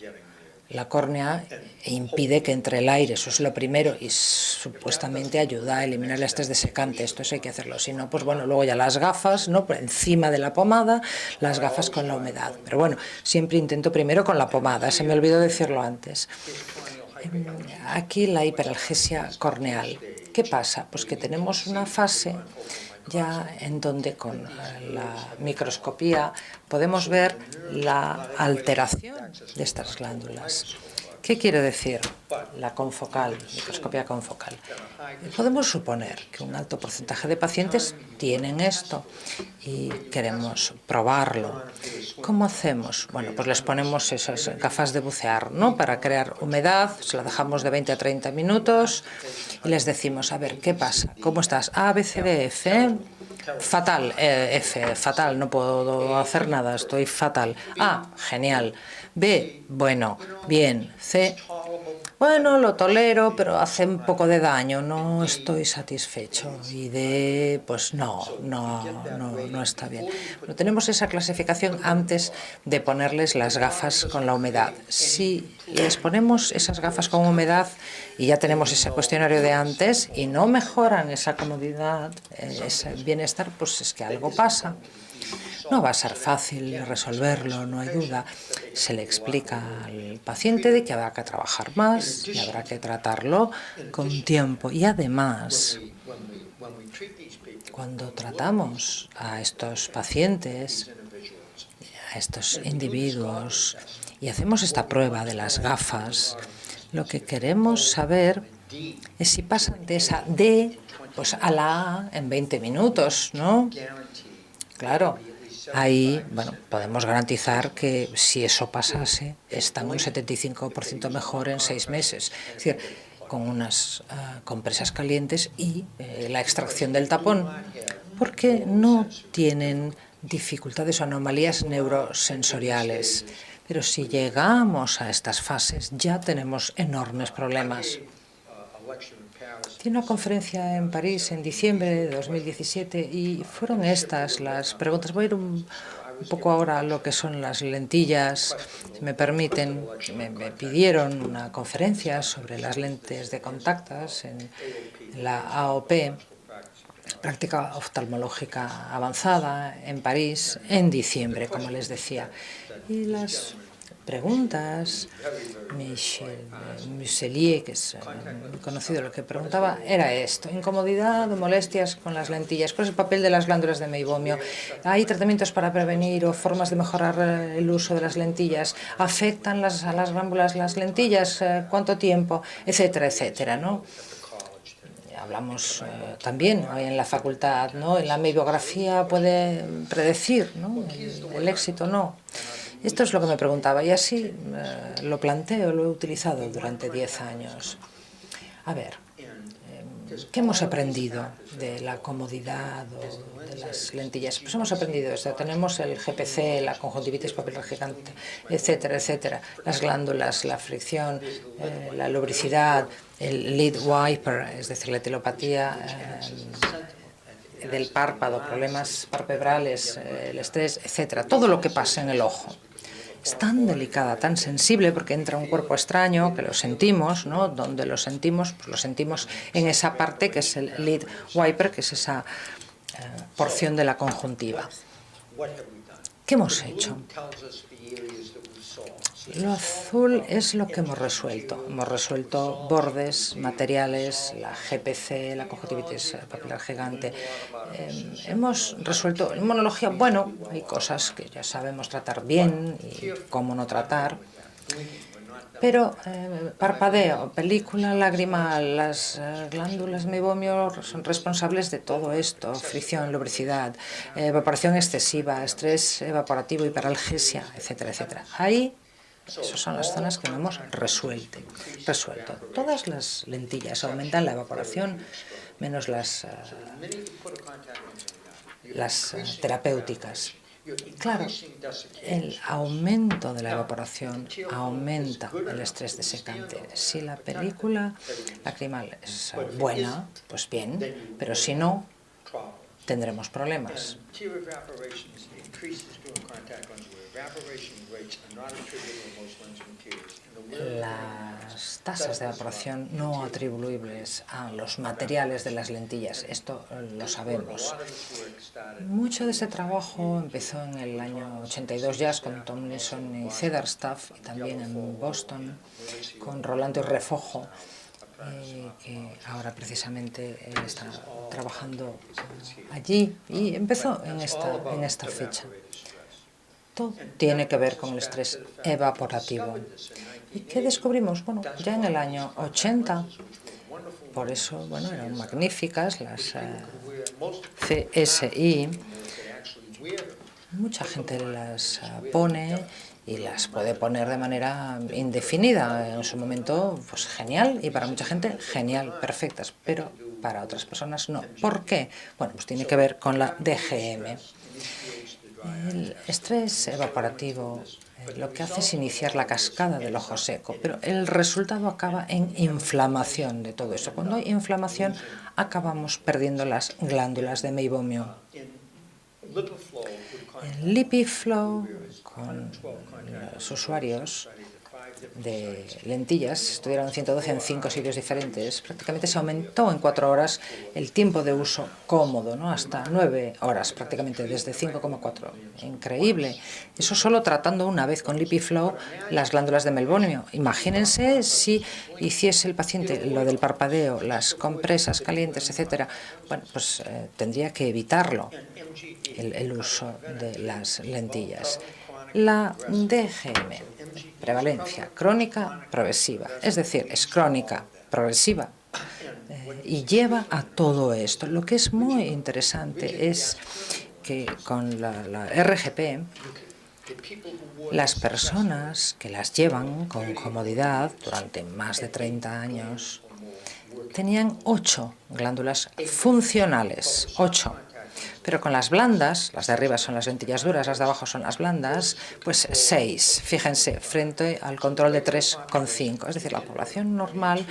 la córnea e impide que entre el aire, eso es lo primero, y supuestamente ayuda a eliminar el estrés desecante, esto sí hay que hacerlo, si no, pues bueno, luego ya las gafas, ¿no? Por encima de la pomada, las gafas con la humedad, pero bueno, siempre intento primero con la pomada, se me olvidó decirlo antes. Aquí la hiperalgesia corneal. ¿Qué pasa? Pues que tenemos una fase ya en donde con la microscopía podemos ver la alteración de estas glándulas. ¿Qué quiere decir la confocal, microscopía confocal? Podemos suponer que un alto porcentaje de pacientes tienen esto y queremos probarlo. ¿Cómo hacemos? Bueno, pues les ponemos esas gafas de bucear, ¿no? Para crear humedad, se la dejamos de 20 a 30 minutos y les decimos, a ver, ¿qué pasa? ¿Cómo estás? A, B, C, D, F. Fatal, F, fatal, no puedo hacer nada, estoy fatal. A, genial. B, bueno, bien. C, bueno, lo tolero, pero hace un poco de daño, no estoy satisfecho. Y D, pues no está bien. Bueno, tenemos esa clasificación antes de ponerles las gafas con la humedad. Si les ponemos esas gafas con humedad y ya tenemos ese cuestionario de antes y no mejoran esa comodidad, ese bienestar, pues es que algo pasa. No va a ser fácil resolverlo, no hay duda. Se le explica al paciente de que habrá que trabajar más y habrá que tratarlo con tiempo. Y además, cuando tratamos a estos pacientes, a estos individuos, y hacemos esta prueba de las gafas, lo que queremos saber es si pasan de esa D pues a la A en 20 minutos, ¿no? Claro. Ahí, bueno, podemos garantizar que si eso pasase, están un 75% mejor en 6 meses. Es decir, con unas compresas calientes y la extracción del tapón, porque no tienen dificultades o anomalías neurosensoriales. Pero si llegamos a estas fases, ya tenemos enormes problemas. Tiene una conferencia en París en diciembre de 2017 y fueron estas las preguntas. Voy a ir un poco ahora a lo que son las lentillas, si me permiten. Me pidieron una conferencia sobre las lentes de contactos en la AOP, Práctica Oftalmológica Avanzada, en París, en diciembre, como les decía. Y las preguntas, Michel Muselier, que es muy conocido, lo que preguntaba era esto: incomodidad o molestias con las lentillas, ¿cuál es el papel de las glándulas de meibomio? ¿Hay tratamientos para prevenir o formas de mejorar el uso de las lentillas? ¿Afectan a las glándulas las lentillas? ¿Cuánto tiempo? Etcétera, etcétera, ¿no? hablamos también hoy en la facultad, ¿no? En la mebiografía puede predecir, ¿no? El éxito, no. Esto es lo que me preguntaba y así lo planteo, lo he utilizado durante 10 años. A ver, ¿qué hemos aprendido de la comodidad o de las lentillas? Pues hemos aprendido esto. Tenemos el GPC, la conjuntivitis papilar gigante, etcétera, etcétera. Las glándulas, la fricción, la lubricidad, el lead wiper, es decir, la etilopatía del párpado, problemas palpebrales, el estrés, etcétera. Todo lo que pasa en el ojo. Es tan delicada, tan sensible, porque entra un cuerpo extraño, que lo sentimos, ¿no? Donde lo sentimos, pues lo sentimos en esa parte que es el lead wiper, que es esa porción de la conjuntiva. ¿Qué hemos hecho? Lo azul es lo que hemos resuelto. Hemos resuelto bordes, materiales, la GPC, la conjuntivitis papilar gigante. Hemos resuelto inmunología. Bueno, hay cosas que ya sabemos tratar bien y cómo no tratar. Pero parpadeo, película lagrimal, las glándulas meiomio son responsables de todo esto: fricción, lubricidad, evaporación excesiva, estrés evaporativo, hiperalgesia, etcétera, etcétera. Ahí, esas son las zonas que no hemos resuelto. Todas las lentillas aumentan la evaporación, menos las terapéuticas. Claro, el aumento de la evaporación aumenta el estrés desecante. Si la película lacrimal es buena, pues bien, pero si no, tendremos problemas. Las tasas de evaporación no atribuibles a los materiales de las lentillas, esto lo sabemos. Mucho de ese trabajo empezó en el año 82 ya con Tomlinson y Cedarstaff, y también en Boston con Rolando y Refojo, que ahora precisamente está trabajando allí, y empezó en esta fecha. Todo tiene que ver con el estrés evaporativo. ¿Y qué descubrimos? Bueno, ya en el año 80, por eso, bueno, eran magníficas las CSI. Mucha gente las pone y las puede poner de manera indefinida. En su momento, pues genial, y para mucha gente, genial, perfectas, pero para otras personas no. ¿Por qué? Bueno, pues tiene que ver con la DGM. El estrés evaporativo lo que hace es iniciar la cascada del ojo seco, pero el resultado acaba en inflamación de todo eso. Cuando hay inflamación, acabamos perdiendo las glándulas de meibomio. En LipiFlow, con los usuarios de lentillas, estudiaron 112 en 5 sitios diferentes, prácticamente se aumentó en 4 horas el tiempo de uso cómodo, ¿no? Hasta 9 horas, prácticamente desde 5,4. Increíble. Eso solo tratando una vez con LipiFlow las glándulas de meibomio. Imagínense si hiciese el paciente lo del parpadeo, las compresas calientes, etcétera. Bueno, pues tendría que evitarlo, el uso de las lentillas. La DGM, prevalencia crónica progresiva, es decir, es crónica progresiva y lleva a todo esto. Lo que es muy interesante es que con la RGP, las personas que las llevan con comodidad durante más de 30 años tenían 8 glándulas funcionales, 8. Pero con las blandas, las de arriba son las lentillas duras, las de abajo son las blandas, pues 6, fíjense, frente al control de 3,5. Es decir, la población normal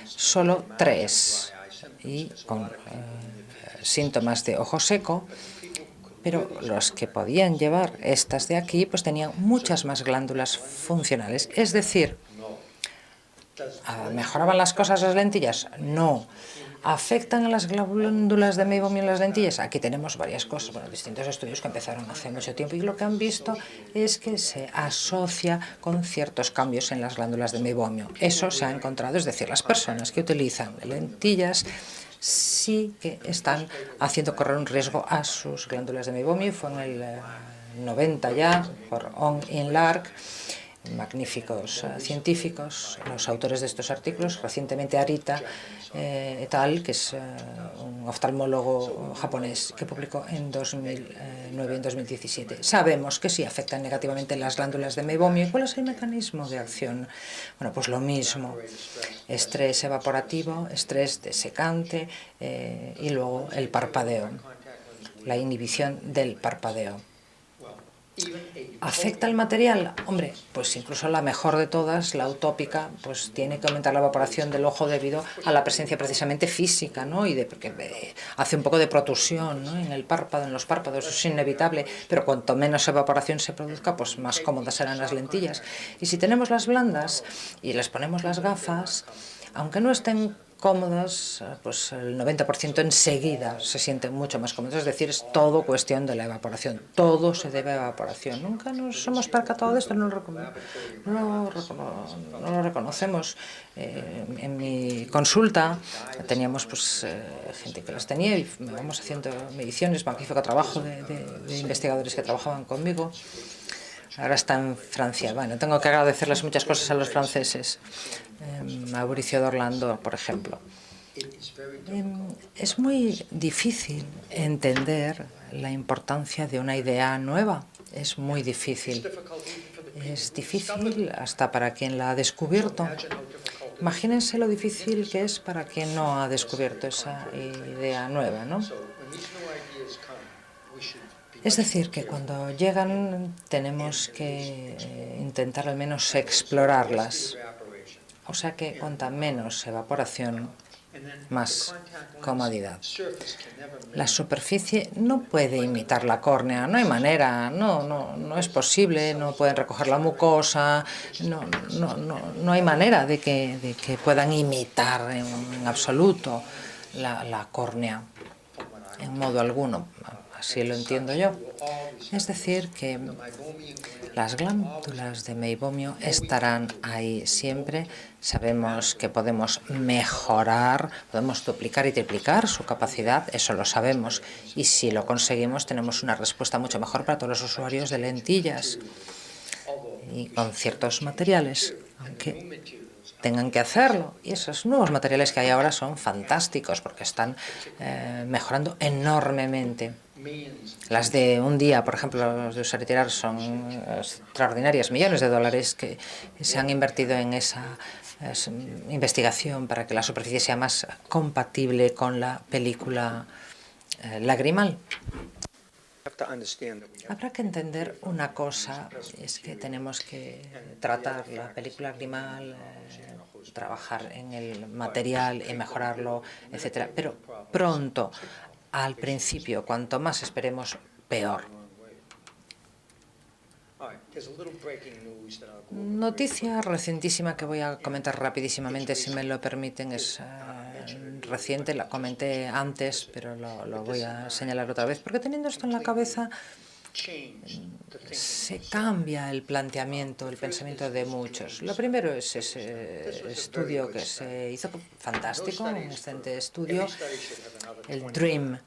solo 3, y con síntomas de ojo seco, pero los que podían llevar estas de aquí pues tenían muchas más glándulas funcionales. Es decir, ¿mejoraban las cosas las lentillas? No. ¿Afectan a las glándulas de meibomio en las lentillas? Aquí tenemos varias cosas, bueno, distintos estudios que empezaron hace mucho tiempo, y lo que han visto es que se asocia con ciertos cambios en las glándulas de meibomio. Eso se ha encontrado, es decir, las personas que utilizan lentillas sí que están haciendo correr un riesgo a sus glándulas de meibomio. Fue en el 90 ya, por On in Lark. magníficos científicos, los autores de estos artículos, recientemente Arita et al., que es un oftalmólogo japonés que publicó en 2009 y en 2017. Sabemos que sí afectan negativamente las glándulas de meibomio. ¿Y cuál es el mecanismo de acción? Bueno, pues lo mismo, estrés evaporativo, estrés desecante y luego el parpadeo, la inhibición del parpadeo. ¿Afecta el material? Hombre, pues incluso la mejor de todas, la utópica, pues tiene que aumentar la evaporación del ojo debido a la presencia precisamente física, ¿no? Porque hace un poco de protusión, ¿no?, en el párpado, en los párpados, eso es inevitable, pero cuanto menos evaporación se produzca, pues más cómodas serán las lentillas. Y si tenemos las blandas y les ponemos las gafas, aunque no estén cómodas, pues el 90% enseguida se sienten mucho más cómodos. Es decir, es todo cuestión de la evaporación. Todo se debe a evaporación. Nunca nos hemos percatado de esto, no lo reconocemos. En mi consulta teníamos pues gente que las tenía y vamos haciendo mediciones, magnífico trabajo de investigadores que trabajaban conmigo. Ahora está en Francia. Bueno, tengo que agradecerles muchas cosas a los franceses. Mauricio d'Orlando, por ejemplo. Es muy difícil entender la importancia de una idea nueva. Es muy difícil. Es difícil hasta para quien la ha descubierto. Imagínense lo difícil que es para quien no ha descubierto esa idea nueva, ¿no? Es decir, que cuando llegan tenemos que intentar al menos explorarlas. O sea que cuanta menos evaporación, más comodidad. La superficie no puede imitar la córnea, no hay manera, no es posible, no pueden recoger la mucosa, no hay manera de que puedan imitar en absoluto la córnea, en modo alguno. Así lo entiendo yo. Es decir, que las glándulas de meibomio estarán ahí siempre. Sabemos que podemos mejorar, podemos duplicar y triplicar su capacidad, eso lo sabemos. Y si lo conseguimos, tenemos una respuesta mucho mejor para todos los usuarios de lentillas y con ciertos materiales, aunque tengan que hacerlo. Y esos nuevos materiales que hay ahora son fantásticos porque están mejorando enormemente. Las de un día, por ejemplo, los de usar y tirar, son extraordinarias. Millones de dólares que se han invertido en esa investigación para que la superficie sea más compatible con la película lagrimal. Habrá que entender una cosa, es que tenemos que tratar la película lagrimal, trabajar en el material y mejorarlo, etcétera. Pero pronto, al principio, cuanto más esperemos, peor. Noticia recentísima que voy a comentar rapidísimamente, si me lo permiten, es reciente, la comenté antes, pero lo voy a señalar otra vez, porque teniendo esto en la cabeza se cambia el planteamiento, el pensamiento de muchos. Lo primero es ese estudio que se hizo, fantástico, un excelente estudio, el DREAM.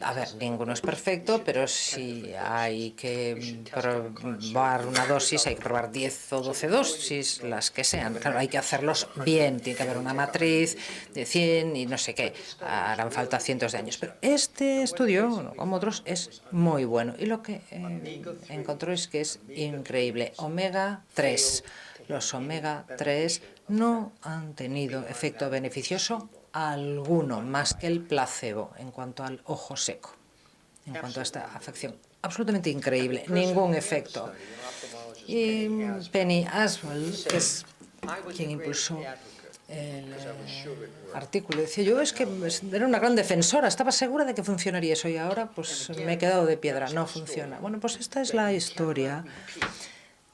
A ver, ninguno es perfecto, pero si hay que probar una dosis, hay que probar 10 o 12 dosis, las que sean. Claro, hay que hacerlos bien, tiene que haber una matriz de 100 y no sé qué. Harán falta cientos de años. Pero este estudio, como otros, es muy bueno. Y lo que encontró es que es increíble. Omega 3. Los omega 3 no han tenido efecto beneficioso alguno, más que el placebo en cuanto al ojo seco, en cuanto a esta afección. Absolutamente increíble, ningún efecto. Y Penny Aswell, que es quien impulsó el artículo, decía yo, es que era una gran defensora, estaba segura de que funcionaría eso y ahora pues me he quedado de piedra, no funciona. Bueno, pues esta es la historia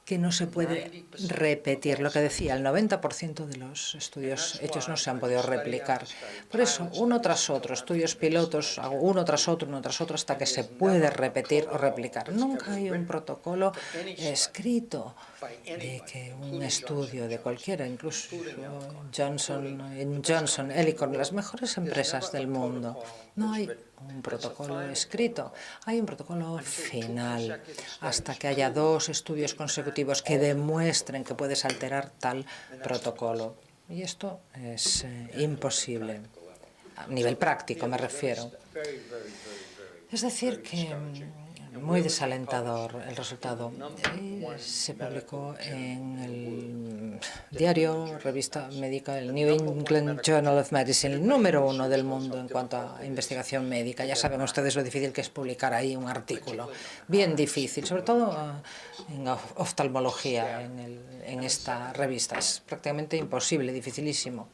que no se puede repetir. Lo que decía, el 90% de los estudios hechos no se han podido replicar. Por eso, uno tras otro, estudios pilotos, uno tras otro, hasta que se puede repetir o replicar. Nunca hay un protocolo escrito de que un estudio de cualquiera, incluso Johnson, Ellicott, las mejores empresas del mundo, No hay un protocolo escrito, hay un protocolo final hasta que haya 2 estudios consecutivos que demuestren que puedes alterar tal protocolo. Y esto es imposible, a nivel práctico me refiero. Es decir, que muy desalentador el resultado. Se publicó en el diario, revista médica, el New England Journal of Medicine, el número 1 del mundo en cuanto a investigación médica. Ya saben ustedes lo difícil que es publicar ahí un artículo. Bien difícil, sobre todo en oftalmología, en esta revista. Es prácticamente imposible, dificilísimo.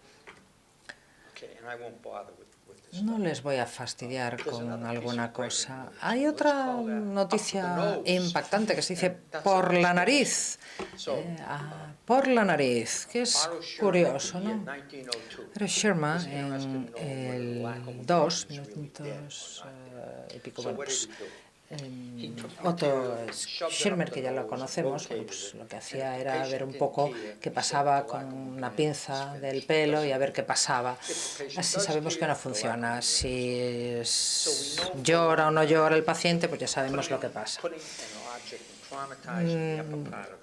No les voy a fastidiar con alguna cosa. Hay otra noticia impactante que se dice por la nariz. Por la nariz, que es curioso, ¿no? Pero Sherman en el 1900 y pico, bueno, pues Otto Schirmer, que ya lo conocemos, bueno, pues lo que hacía era ver un poco qué pasaba con una pinza del pelo y a ver qué pasaba. Así sabemos que no funciona. Si llora o no llora el paciente, pues ya sabemos lo que pasa.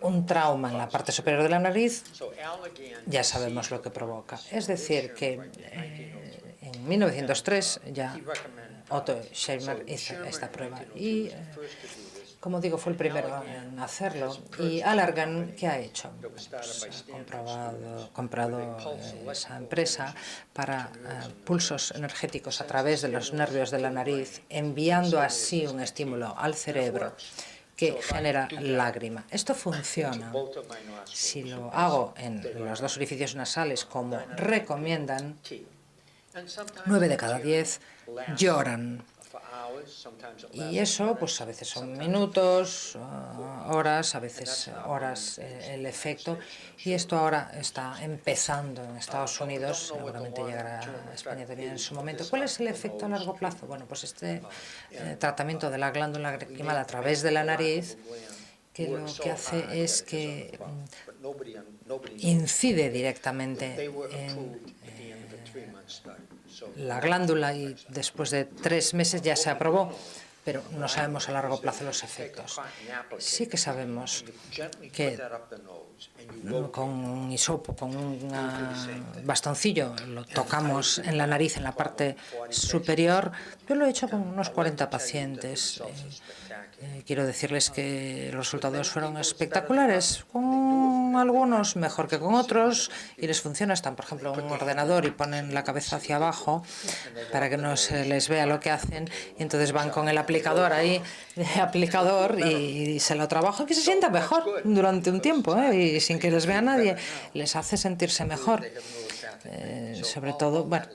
Un trauma en la parte superior de la nariz, ya sabemos lo que provoca. Es decir, que en 1903 ya Otto Schirmer hizo esta prueba y, como digo, fue el primero en hacerlo. Y Allergan, ¿qué ha hecho? Pues ha comprado esa empresa para pulsos energéticos a través de los nervios de la nariz, enviando así un estímulo al cerebro que genera lágrima. Esto funciona. Si lo hago en los 2 orificios nasales, como recomiendan, 9 de cada 10 lloran. Y eso, pues a veces son minutos, horas, a veces horas el efecto. Y esto ahora está empezando en Estados Unidos, seguramente llegará a España también en su momento. ¿Cuál es el efecto a largo plazo? Bueno, pues este tratamiento de la glándula lacrimal a través de la nariz, que lo que hace es que incide directamente en la glándula y después de 3 meses ya se aprobó, pero no sabemos a largo plazo los efectos. Sí que sabemos que con un hisopo, con un bastoncillo, lo tocamos en la nariz, en la parte superior. Yo lo he hecho con unos 40 pacientes. Quiero decirles que los resultados fueron espectaculares, con algunos mejor que con otros, y les funciona. Están, por ejemplo, en un ordenador y ponen la cabeza hacia abajo para que no se les vea lo que hacen, y entonces van con el aplicador ahí, y se lo trabajan, que se sienta mejor durante un tiempo, y sin que les vea nadie, les hace sentirse mejor. Sobre todo, bueno,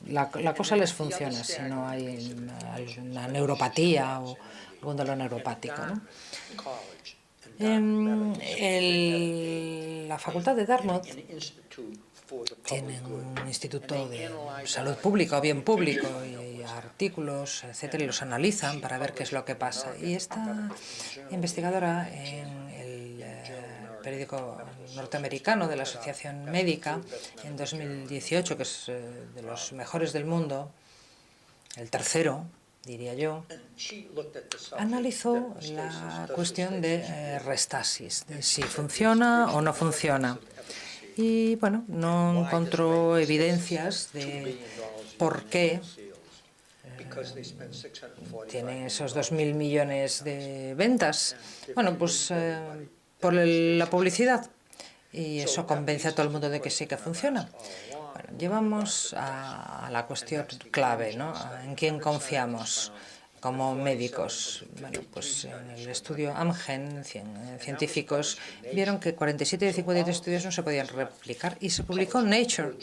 la cosa les funciona si no hay alguna neuropatía o algún dolor neuropático, ¿no? En la Facultad de Dartmouth tienen un instituto de salud pública o bien público y artículos, etcétera, y los analizan para ver qué es lo que pasa. Y esta investigadora en el periódico norteamericano de la Asociación Médica en 2018, que es de los mejores del mundo, el tercero, diría yo, analizó la cuestión de restasis, de si funciona o no funciona. Y bueno, no encontró evidencias de por qué tienen esos 2.000 millones de ventas. Bueno, pues por la publicidad. Y eso convence a todo el mundo de que sí que funciona. Bueno, llevamos a la cuestión clave, ¿no? ¿En quién confiamos como médicos? Bueno, pues en el estudio Amgen, científicos vieron que 47 de 53 estudios no se podían replicar y se publicó en Nature.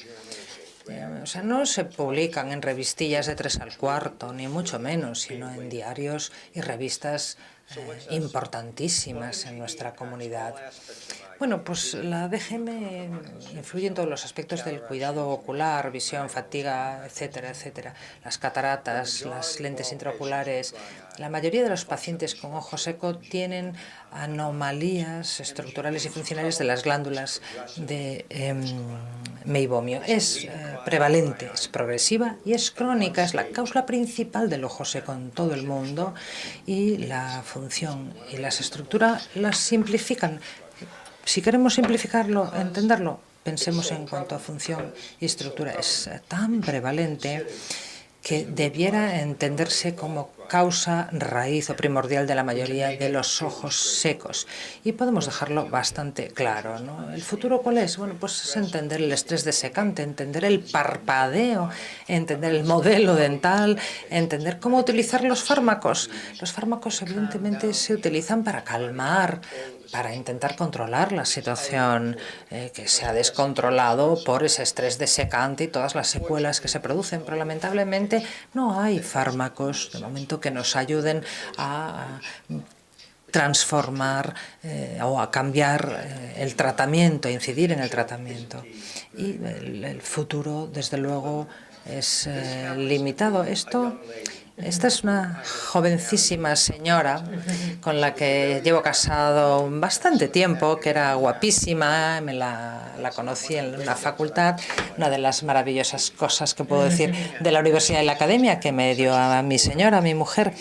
O sea, no se publican en revistillas de 3 al cuarto, ni mucho menos, sino en diarios y revistas importantísimas en nuestra comunidad. Bueno, pues la DGM influye en todos los aspectos del cuidado ocular, visión, fatiga, etcétera, etcétera. Las cataratas, las lentes intraoculares. La mayoría de los pacientes con ojo seco tienen anomalías estructurales y funcionales de las glándulas de meibomio. Es prevalente, es progresiva y es crónica. Es la causa principal del ojo seco en todo el mundo, y la función y las estructuras las simplifican. Si queremos simplificarlo, entenderlo, pensemos en cuanto a función y estructura. Es tan prevalente que debiera entenderse como causa raíz o primordial de la mayoría de los ojos secos. Y podemos dejarlo bastante claro, ¿no? ¿El futuro cuál es? Bueno, pues es entender el estrés desecante, entender el parpadeo, entender el modelo dental, entender cómo utilizar los fármacos. Los fármacos evidentemente se utilizan para calmar, para intentar controlar la situación que se ha descontrolado por ese estrés desecante y todas las secuelas que se producen. Pero lamentablemente no hay fármacos de momento que nos ayuden a transformar o a cambiar el tratamiento, a incidir en el tratamiento. Y el futuro, desde luego, es limitado. Esta es una jovencísima señora con la que llevo casado bastante tiempo, que era guapísima, la conocí en la facultad. Una de las maravillosas cosas que puedo decir de la universidad y la academia que me dio a mi señora, a mi mujer,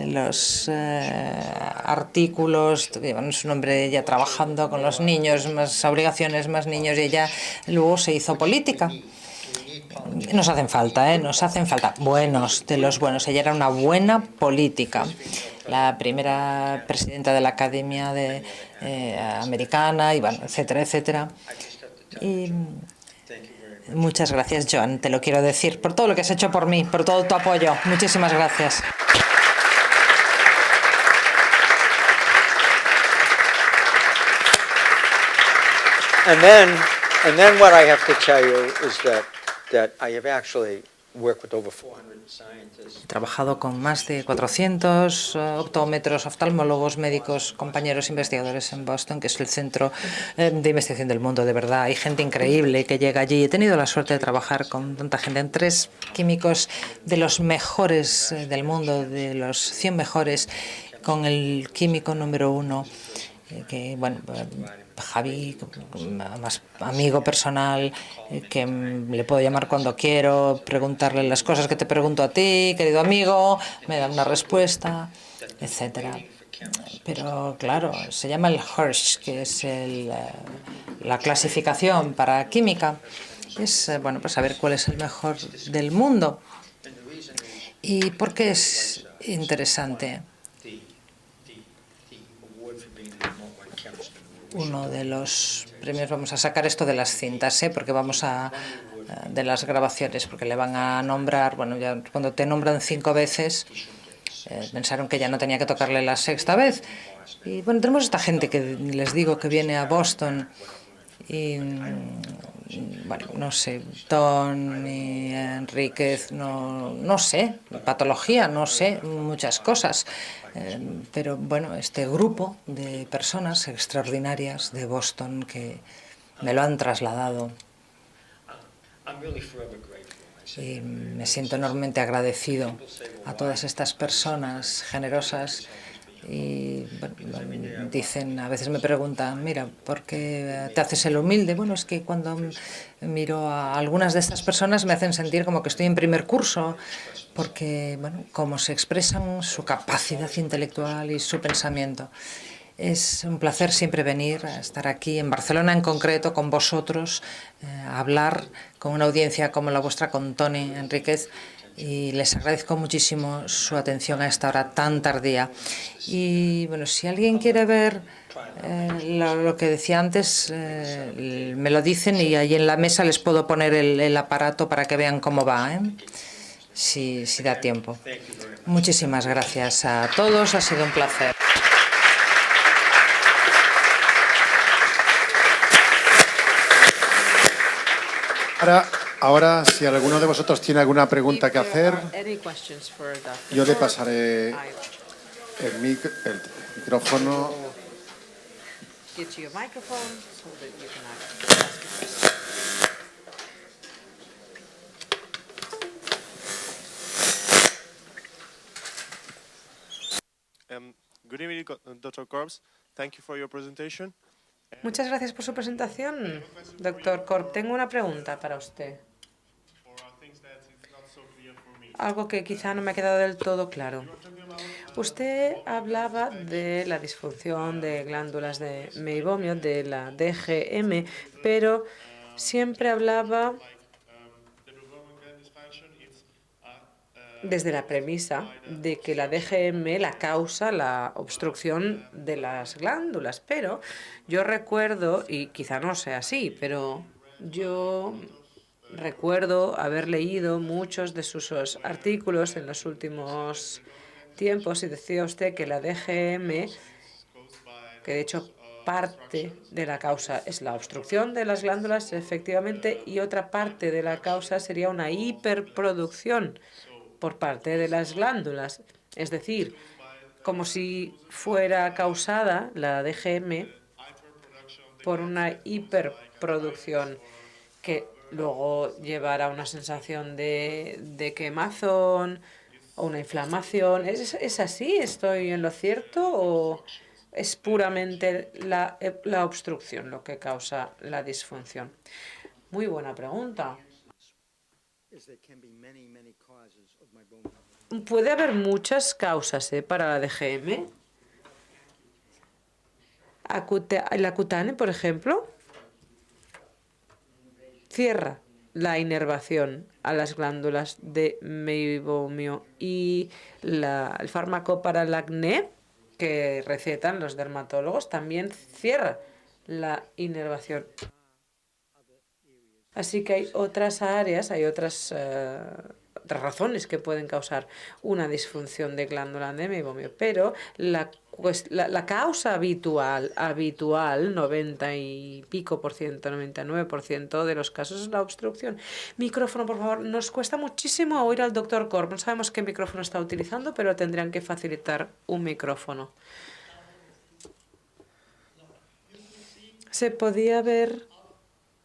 los artículos, bueno, es un hombre ya trabajando con los niños, más obligaciones, más niños, y ella luego se hizo política. Nos hacen falta, nos hacen falta buenos, de los buenos. Ella era una buena política, la primera presidenta de la Academia Americana, y bueno, etcétera, etcétera. Y muchas gracias, Joan, te lo quiero decir, por todo lo que has hecho por mí, por todo tu apoyo. Muchísimas gracias. And then what I have to tell you is that I have actually worked with over 400 scientists. He trabajado con más de 400 optómetros, oftalmólogos, médicos, compañeros investigadores en Boston, que es el centro de investigación del mundo, de verdad. Hay gente increíble que llega allí. He tenido la suerte de trabajar con tanta gente, en 3 químicos de los mejores del mundo, de los 100 mejores, con el químico número 1, que, bueno, Javi, más amigo personal, que le puedo llamar cuando quiero, preguntarle las cosas que te pregunto a ti, querido amigo, me da una respuesta, etcétera. Pero claro, se llama el Hirsch, que es la clasificación para química. Es, bueno, pues saber cuál es el mejor del mundo. ¿Y por qué es interesante? Uno de los premios, vamos a sacar esto de las cintas, porque vamos de las grabaciones, porque le van a nombrar, bueno, ya cuando te nombran 5 veces, pensaron que ya no tenía que tocarle la 6ª vez. Y bueno, tenemos esta gente que les digo que viene a Boston y, bueno, no sé, Tony, Enríquez, no sé, patología, no sé, muchas cosas. Pero bueno, este grupo de personas extraordinarias de Boston que me lo han trasladado. Y me siento enormemente agradecido a todas estas personas generosas. Y bueno, dicen, a veces me preguntan, mira, ¿por qué te haces el humilde? Bueno, es que cuando miro a algunas de estas personas me hacen sentir como que estoy en primer curso, porque, bueno, cómo se expresan, su capacidad intelectual y su pensamiento. Es un placer siempre venir a estar aquí, en Barcelona en concreto, con vosotros, a hablar con una audiencia como la vuestra, con Tony Enríquez, y les agradezco muchísimo su atención a esta hora tan tardía. Y bueno, si alguien quiere ver lo que decía antes, me lo dicen y ahí en la mesa les puedo poner el aparato para que vean cómo va, si da tiempo. Muchísimas gracias a todos, ha sido un placer. Ahora, si alguno de vosotros tiene alguna pregunta que hacer, yo le pasaré el micrófono. get you a microphone so that you can ask your question. Good evening, Dr. Corbs. Thank you for your presentation. Muchas gracias por su presentación, doctor Corp. Tengo una pregunta para usted. Algo que quizá no me ha quedado del todo claro. Usted hablaba de la disfunción de glándulas de meibomio, de la DGM, pero siempre hablaba desde la premisa de que la DGM la causa la obstrucción de las glándulas. Pero yo recuerdo, y quizá no sea así, pero yo recuerdo haber leído muchos de sus artículos en los últimos tiempos y decía usted que la DGM, que de hecho parte de la causa es la obstrucción de las glándulas, efectivamente, y otra parte de la causa sería una hiperproducción por parte de las glándulas. Es decir, como si fuera causada la DGM por una hiperproducción que luego llevará a una sensación de quemazón o una inflamación. ¿Es así? ¿Estoy en lo cierto o es puramente la obstrucción lo que causa la disfunción? Muy buena pregunta. Puede haber muchas causas para la DGM. La cutánea, por ejemplo, cierra la inervación a las glándulas de meibomio y el fármaco para el acné que recetan los dermatólogos también cierra la inervación. Así que hay otras áreas, hay otras razones que pueden causar una disfunción de glándula de meibomio, pero la causa habitual, 90 y pico por ciento, 99% de los casos es la obstrucción. Micrófono, por favor. Nos cuesta muchísimo oír al doctor Corp. No sabemos qué micrófono está utilizando, pero tendrían que facilitar un micrófono. Se podía ver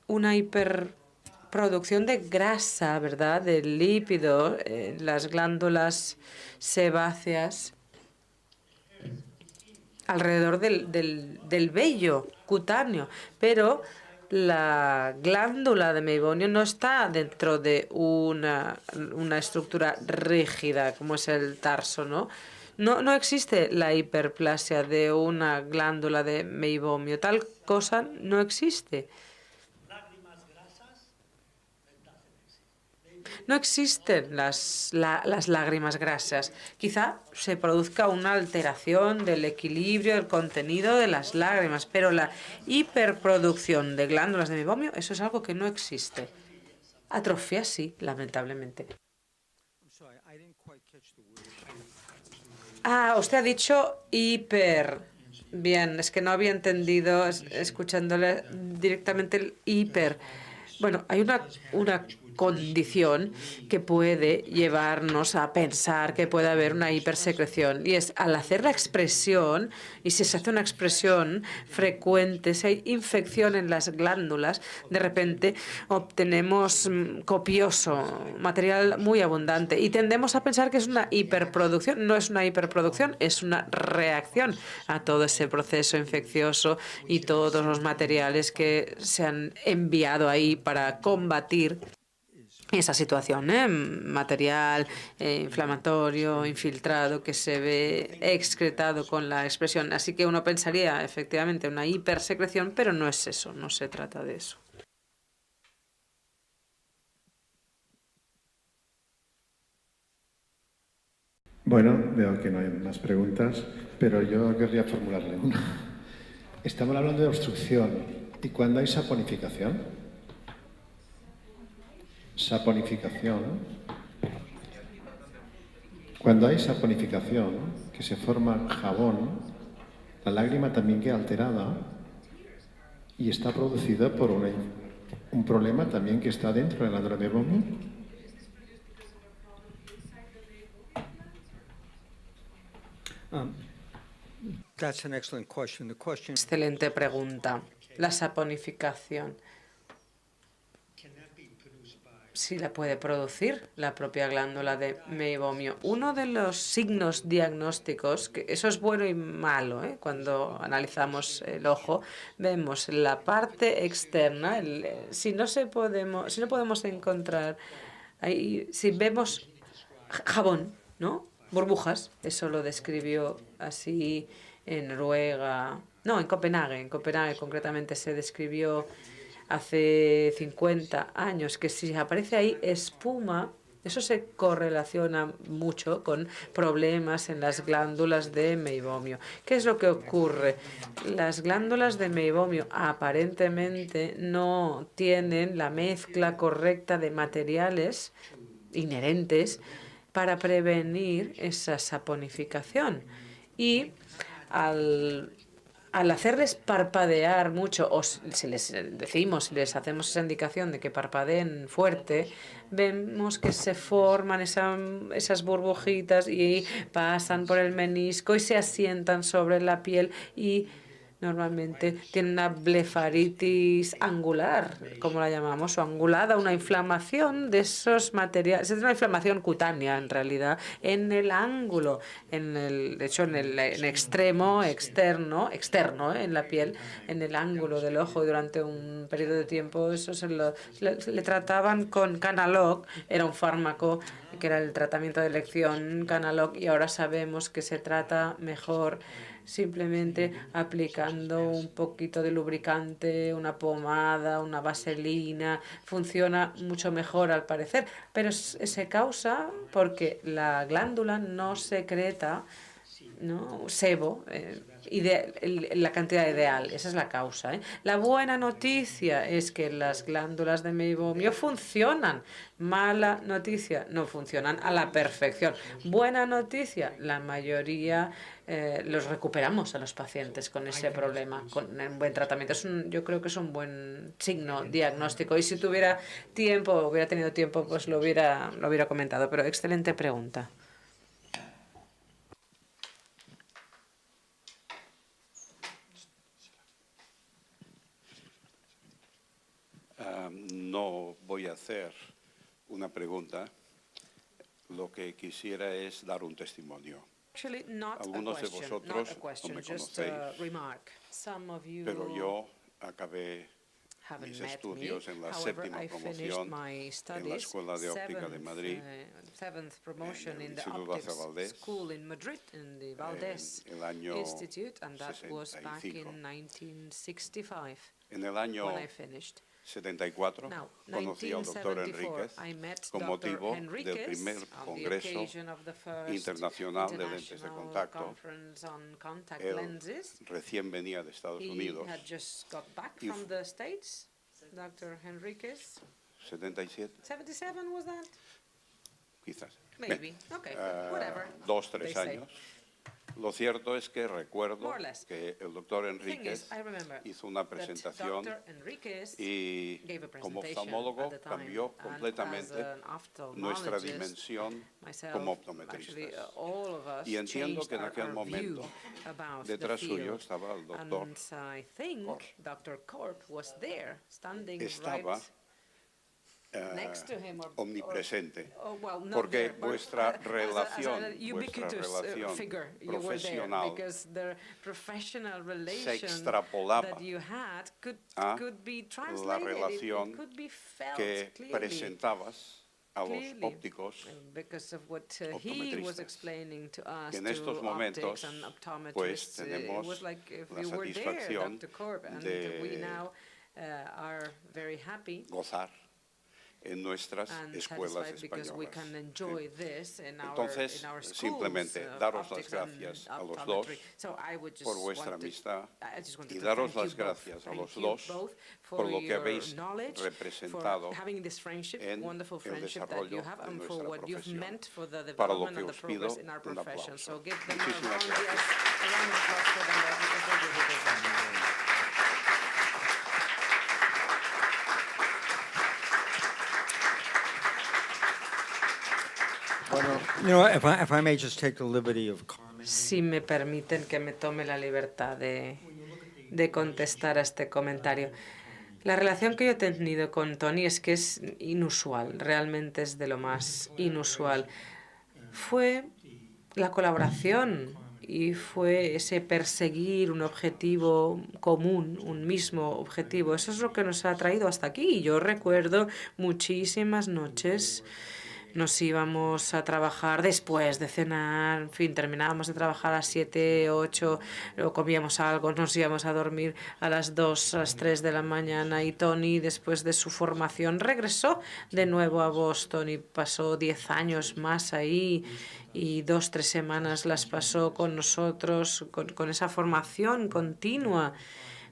una hiperproducción de grasa, ¿verdad? De lípido en las glándulas sebáceas alrededor del vello cutáneo, pero la glándula de meibomio no está dentro de una estructura rígida como es el tarso, ¿no? No existe la hiperplasia de una glándula de meibomio. Tal cosa no existe. No existen las lágrimas grasas. Quizá se produzca una alteración del equilibrio, del contenido de las lágrimas, pero la hiperproducción de glándulas de meibomio, eso es algo que no existe. Atrofia sí, lamentablemente. Usted ha dicho hiper. Bien, es que no había entendido, escuchándole directamente el hiper. Bueno, hay una condición que puede llevarnos a pensar que puede haber una hipersecreción, y es al hacer la expresión, y si se hace una expresión frecuente, si hay infección en las glándulas, de repente obtenemos copioso material muy abundante y tendemos a pensar que es una hiperproducción. No es una hiperproducción, es una reacción a todo ese proceso infeccioso y todos los materiales que se han enviado ahí para combatir esa situación, material inflamatorio, infiltrado, que se ve excretado con la expresión. Así que uno pensaría efectivamente una hipersecreción, pero no es eso, no se trata de eso. Bueno, veo que no hay más preguntas, pero yo querría formularle una. Estamos hablando de obstrucción. ¿Y cuándo hay saponificación? Saponificación. Cuando hay saponificación, que se forma jabón, la lágrima también queda alterada y está producida por un problema también que está dentro de la glándula de meibomio. That's an excellent question. The question Excelente pregunta. La saponificación, sí la puede producir la propia glándula de meibomio. Uno de los signos diagnósticos, que eso es bueno y malo, cuando analizamos el ojo, vemos la parte externa, si no podemos encontrar, ahí, si vemos jabón, ¿no? Burbujas, eso lo describió así en Noruega, no, en Copenhague concretamente se describió hace 50 años, que si aparece ahí espuma, eso se correlaciona mucho con problemas en las glándulas de meibomio. ¿Qué es lo que ocurre? Las glándulas de meibomio aparentemente no tienen la mezcla correcta de materiales inherentes para prevenir esa saponificación. Y al hacerles parpadear mucho, o si les decimos, si les hacemos esa indicación de que parpadeen fuerte, vemos que se forman esas burbujitas y pasan por el menisco y se asientan sobre la piel y normalmente tiene una blefaritis angular, como la llamamos, o angulada, una inflamación de esos materiales. Es una inflamación cutánea, en realidad, en el ángulo, de hecho, en el extremo externo, en la piel, en el ángulo del ojo. Y durante un periodo de tiempo eso le trataban con Canalog, era un fármaco que era el tratamiento de elección Canalog, y ahora sabemos que se trata mejor simplemente aplicando un poquito de lubricante, una pomada, una vaselina. Funciona mucho mejor al parecer, pero se causa porque la glándula no secreta, ¿no?, sebo, la cantidad ideal. Esa es la causa. La buena noticia es que las glándulas de meibomio funcionan. Mala noticia, no funcionan a la perfección. Buena noticia, la mayoría los recuperamos a los pacientes con ese problema, con un buen tratamiento. Yo creo que es un buen signo diagnóstico. Y si hubiera tenido tiempo, pues lo hubiera comentado. Pero excelente pregunta. No voy a hacer una pregunta. Lo que quisiera es dar un testimonio. Algunos de vosotros no me conocéis, pero yo acabé mis estudios en la séptima promoción en la Escuela de Óptica de Madrid, en el Instituto Lázaro Valdés, en el año 65. En el año 74 conocí al doctor Enríquez con motivo del primer Congreso Internacional de Lentes de Contacto. Él recién venía de Estados Unidos. Y Dr. Henriquez. 77. 77 was that? Quizás. Maybe. Okay. Whatever. 2, 3 años. Lo cierto es que recuerdo que el doctor Enríquez hizo una presentación y como oftalmólogo cambió completamente nuestra dimensión como optometristas. Y entiendo que en aquel momento detrás suyo estaba el doctor Corp. Estaba omnipresente, porque vuestra relación profesional se extrapolaba a la relación que presentabas a los ópticos optometristas, que en estos momentos pues tenemos la satisfacción de gozar en nuestras escuelas españolas. Entonces, simplemente daros las gracias a los dos por vuestra amistad y daros las gracias a los dos por lo que habéis representado en el desarrollo de nuestra profesión, para lo que os pido un aplauso. Muchísimas gracias. Bueno, if I may just take the liberty of commenting. si me permiten que me tome la libertad de contestar a este comentario. La relación que yo he tenido con Tony es que es inusual, realmente es de lo más inusual. Fue la colaboración y fue ese perseguir un objetivo común, un mismo objetivo. Eso es lo que nos ha traído hasta aquí. Yo recuerdo muchísimas noches. Nos íbamos a trabajar después de cenar, en fin, terminábamos de trabajar a las 7, 8, luego comíamos algo, nos íbamos a dormir a las 2, a las 3 de la mañana y Tony, después de su formación, regresó de nuevo a Boston y pasó 10 años más ahí y 2, 3 semanas las pasó con nosotros, con esa formación continua.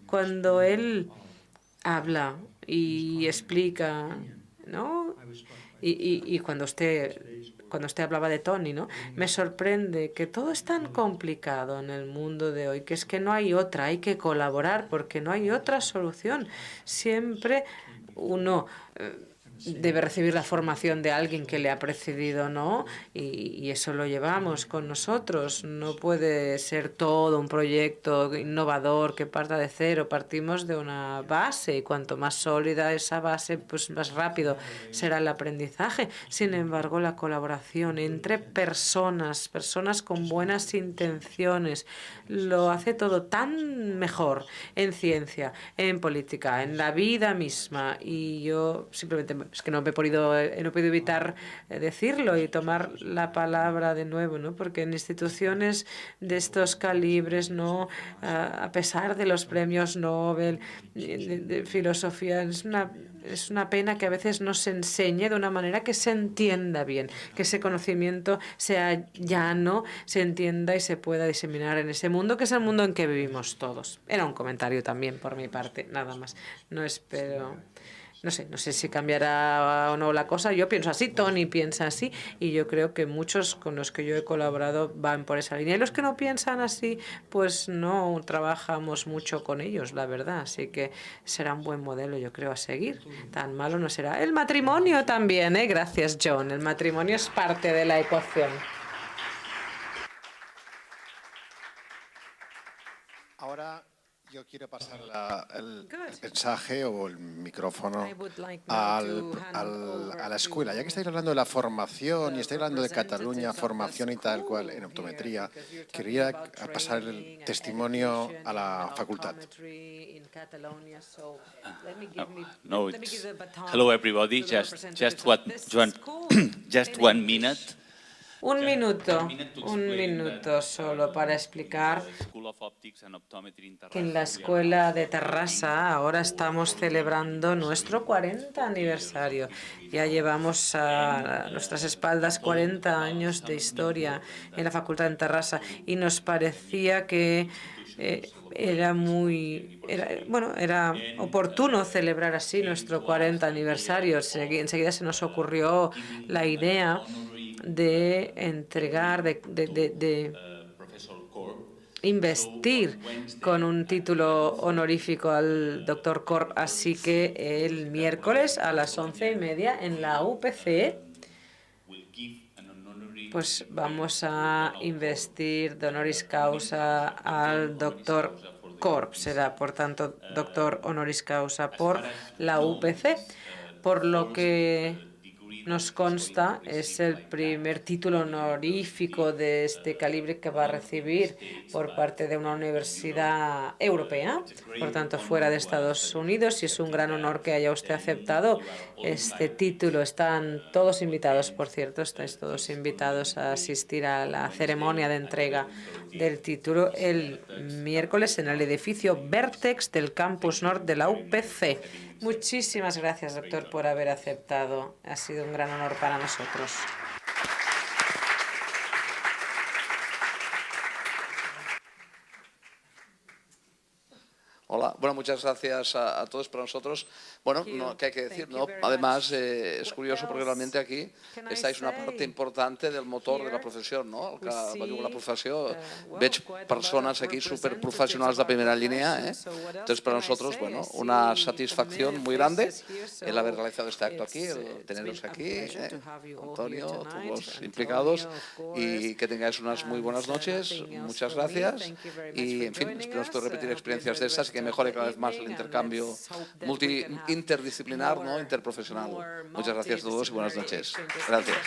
Cuando él habla y explica, ¿no? Y cuando usted hablaba de Tony, ¿no? Me sorprende que todo es tan complicado en el mundo de hoy, que es que no hay otra, hay que colaborar porque no hay otra solución. Siempre uno debe recibir la formación de alguien que le ha precedido, ¿no? Y eso lo llevamos con nosotros. No puede ser todo un proyecto innovador que parta de cero. Partimos de una base y cuanto más sólida esa base, pues más rápido será el aprendizaje. Sin embargo, la colaboración entre personas con buenas intenciones, lo hace todo tan mejor en ciencia, en política, en la vida misma. Y yo simplemente es que no he podido evitar decirlo y tomar la palabra de nuevo, ¿no? Porque en instituciones de estos calibres, ¿no? A pesar de los premios Nobel de filosofía, es una pena que a veces no se enseñe de una manera que se entienda bien, que ese conocimiento sea llano, se entienda y se pueda diseminar en ese mundo, que es el mundo en que vivimos todos. Era un comentario también por mi parte, nada más. No espero... No sé si cambiará o no la cosa. Yo pienso así, Tony piensa así, y yo creo que muchos con los que yo he colaborado van por esa línea. Y los que no piensan así, pues no trabajamos mucho con ellos, la verdad. Así que será un buen modelo, yo creo, a seguir. Tan malo no será. El matrimonio también, ¿eh? Gracias, John. El matrimonio es parte de la ecuación. Ahora yo quiero pasar el mensaje o el micrófono a la escuela. Ya que estáis hablando de la formación y estáis hablando de Cataluña, formación y tal cual en optometría, quería pasar el testimonio a la facultad. Hello everybody, just 1 minute. Un minuto solo para explicar que en la Escuela de Terrassa ahora estamos celebrando nuestro 40 aniversario. Ya llevamos a nuestras espaldas 40 años de historia en la Facultad de Terrassa y nos parecía que era oportuno celebrar así nuestro 40 aniversario. Enseguida se nos ocurrió la idea de entregar, de investir con un título honorífico al doctor Korb. Así que el miércoles a las 11:30 en la UPC, pues vamos a investir de honoris causa al doctor Korb. Será, por tanto, doctor honoris causa por la UPC, por lo que nos consta, es el primer título honorífico de este calibre que va a recibir por parte de una universidad europea, por tanto fuera de Estados Unidos, y es un gran honor que haya usted aceptado este título. Están todos invitados, por cierto, estáis todos invitados a asistir a la ceremonia de entrega del título el miércoles en el edificio Vertex del Campus Norte de la UPC. Muchísimas gracias, doctor, por haber aceptado. Ha sido un gran honor para nosotros. Hola. Nada, bueno, muchas gracias a todos. Para nosotros, bueno, ¿qué hay que decir? ¿No? Además, es curioso porque realmente aquí estáis una parte importante del motor de la professió, no? La professió, veig personas aquí súper profesionales de primera línea, ¿eh? Entonces, para nosotros, bueno, una satisfacción muy grande el haber realizado este acto aquí, el teneros aquí, Antonio, todos los implicados, y que tengáis unas muy buenas noches. Muchas gracias y, en fin, espero repetir experiencias de estas y que mejore cada vez más el intercambio interdisciplinar, ¿no? Interprofesional. Muchas gracias a todos y buenas noches. Gracias.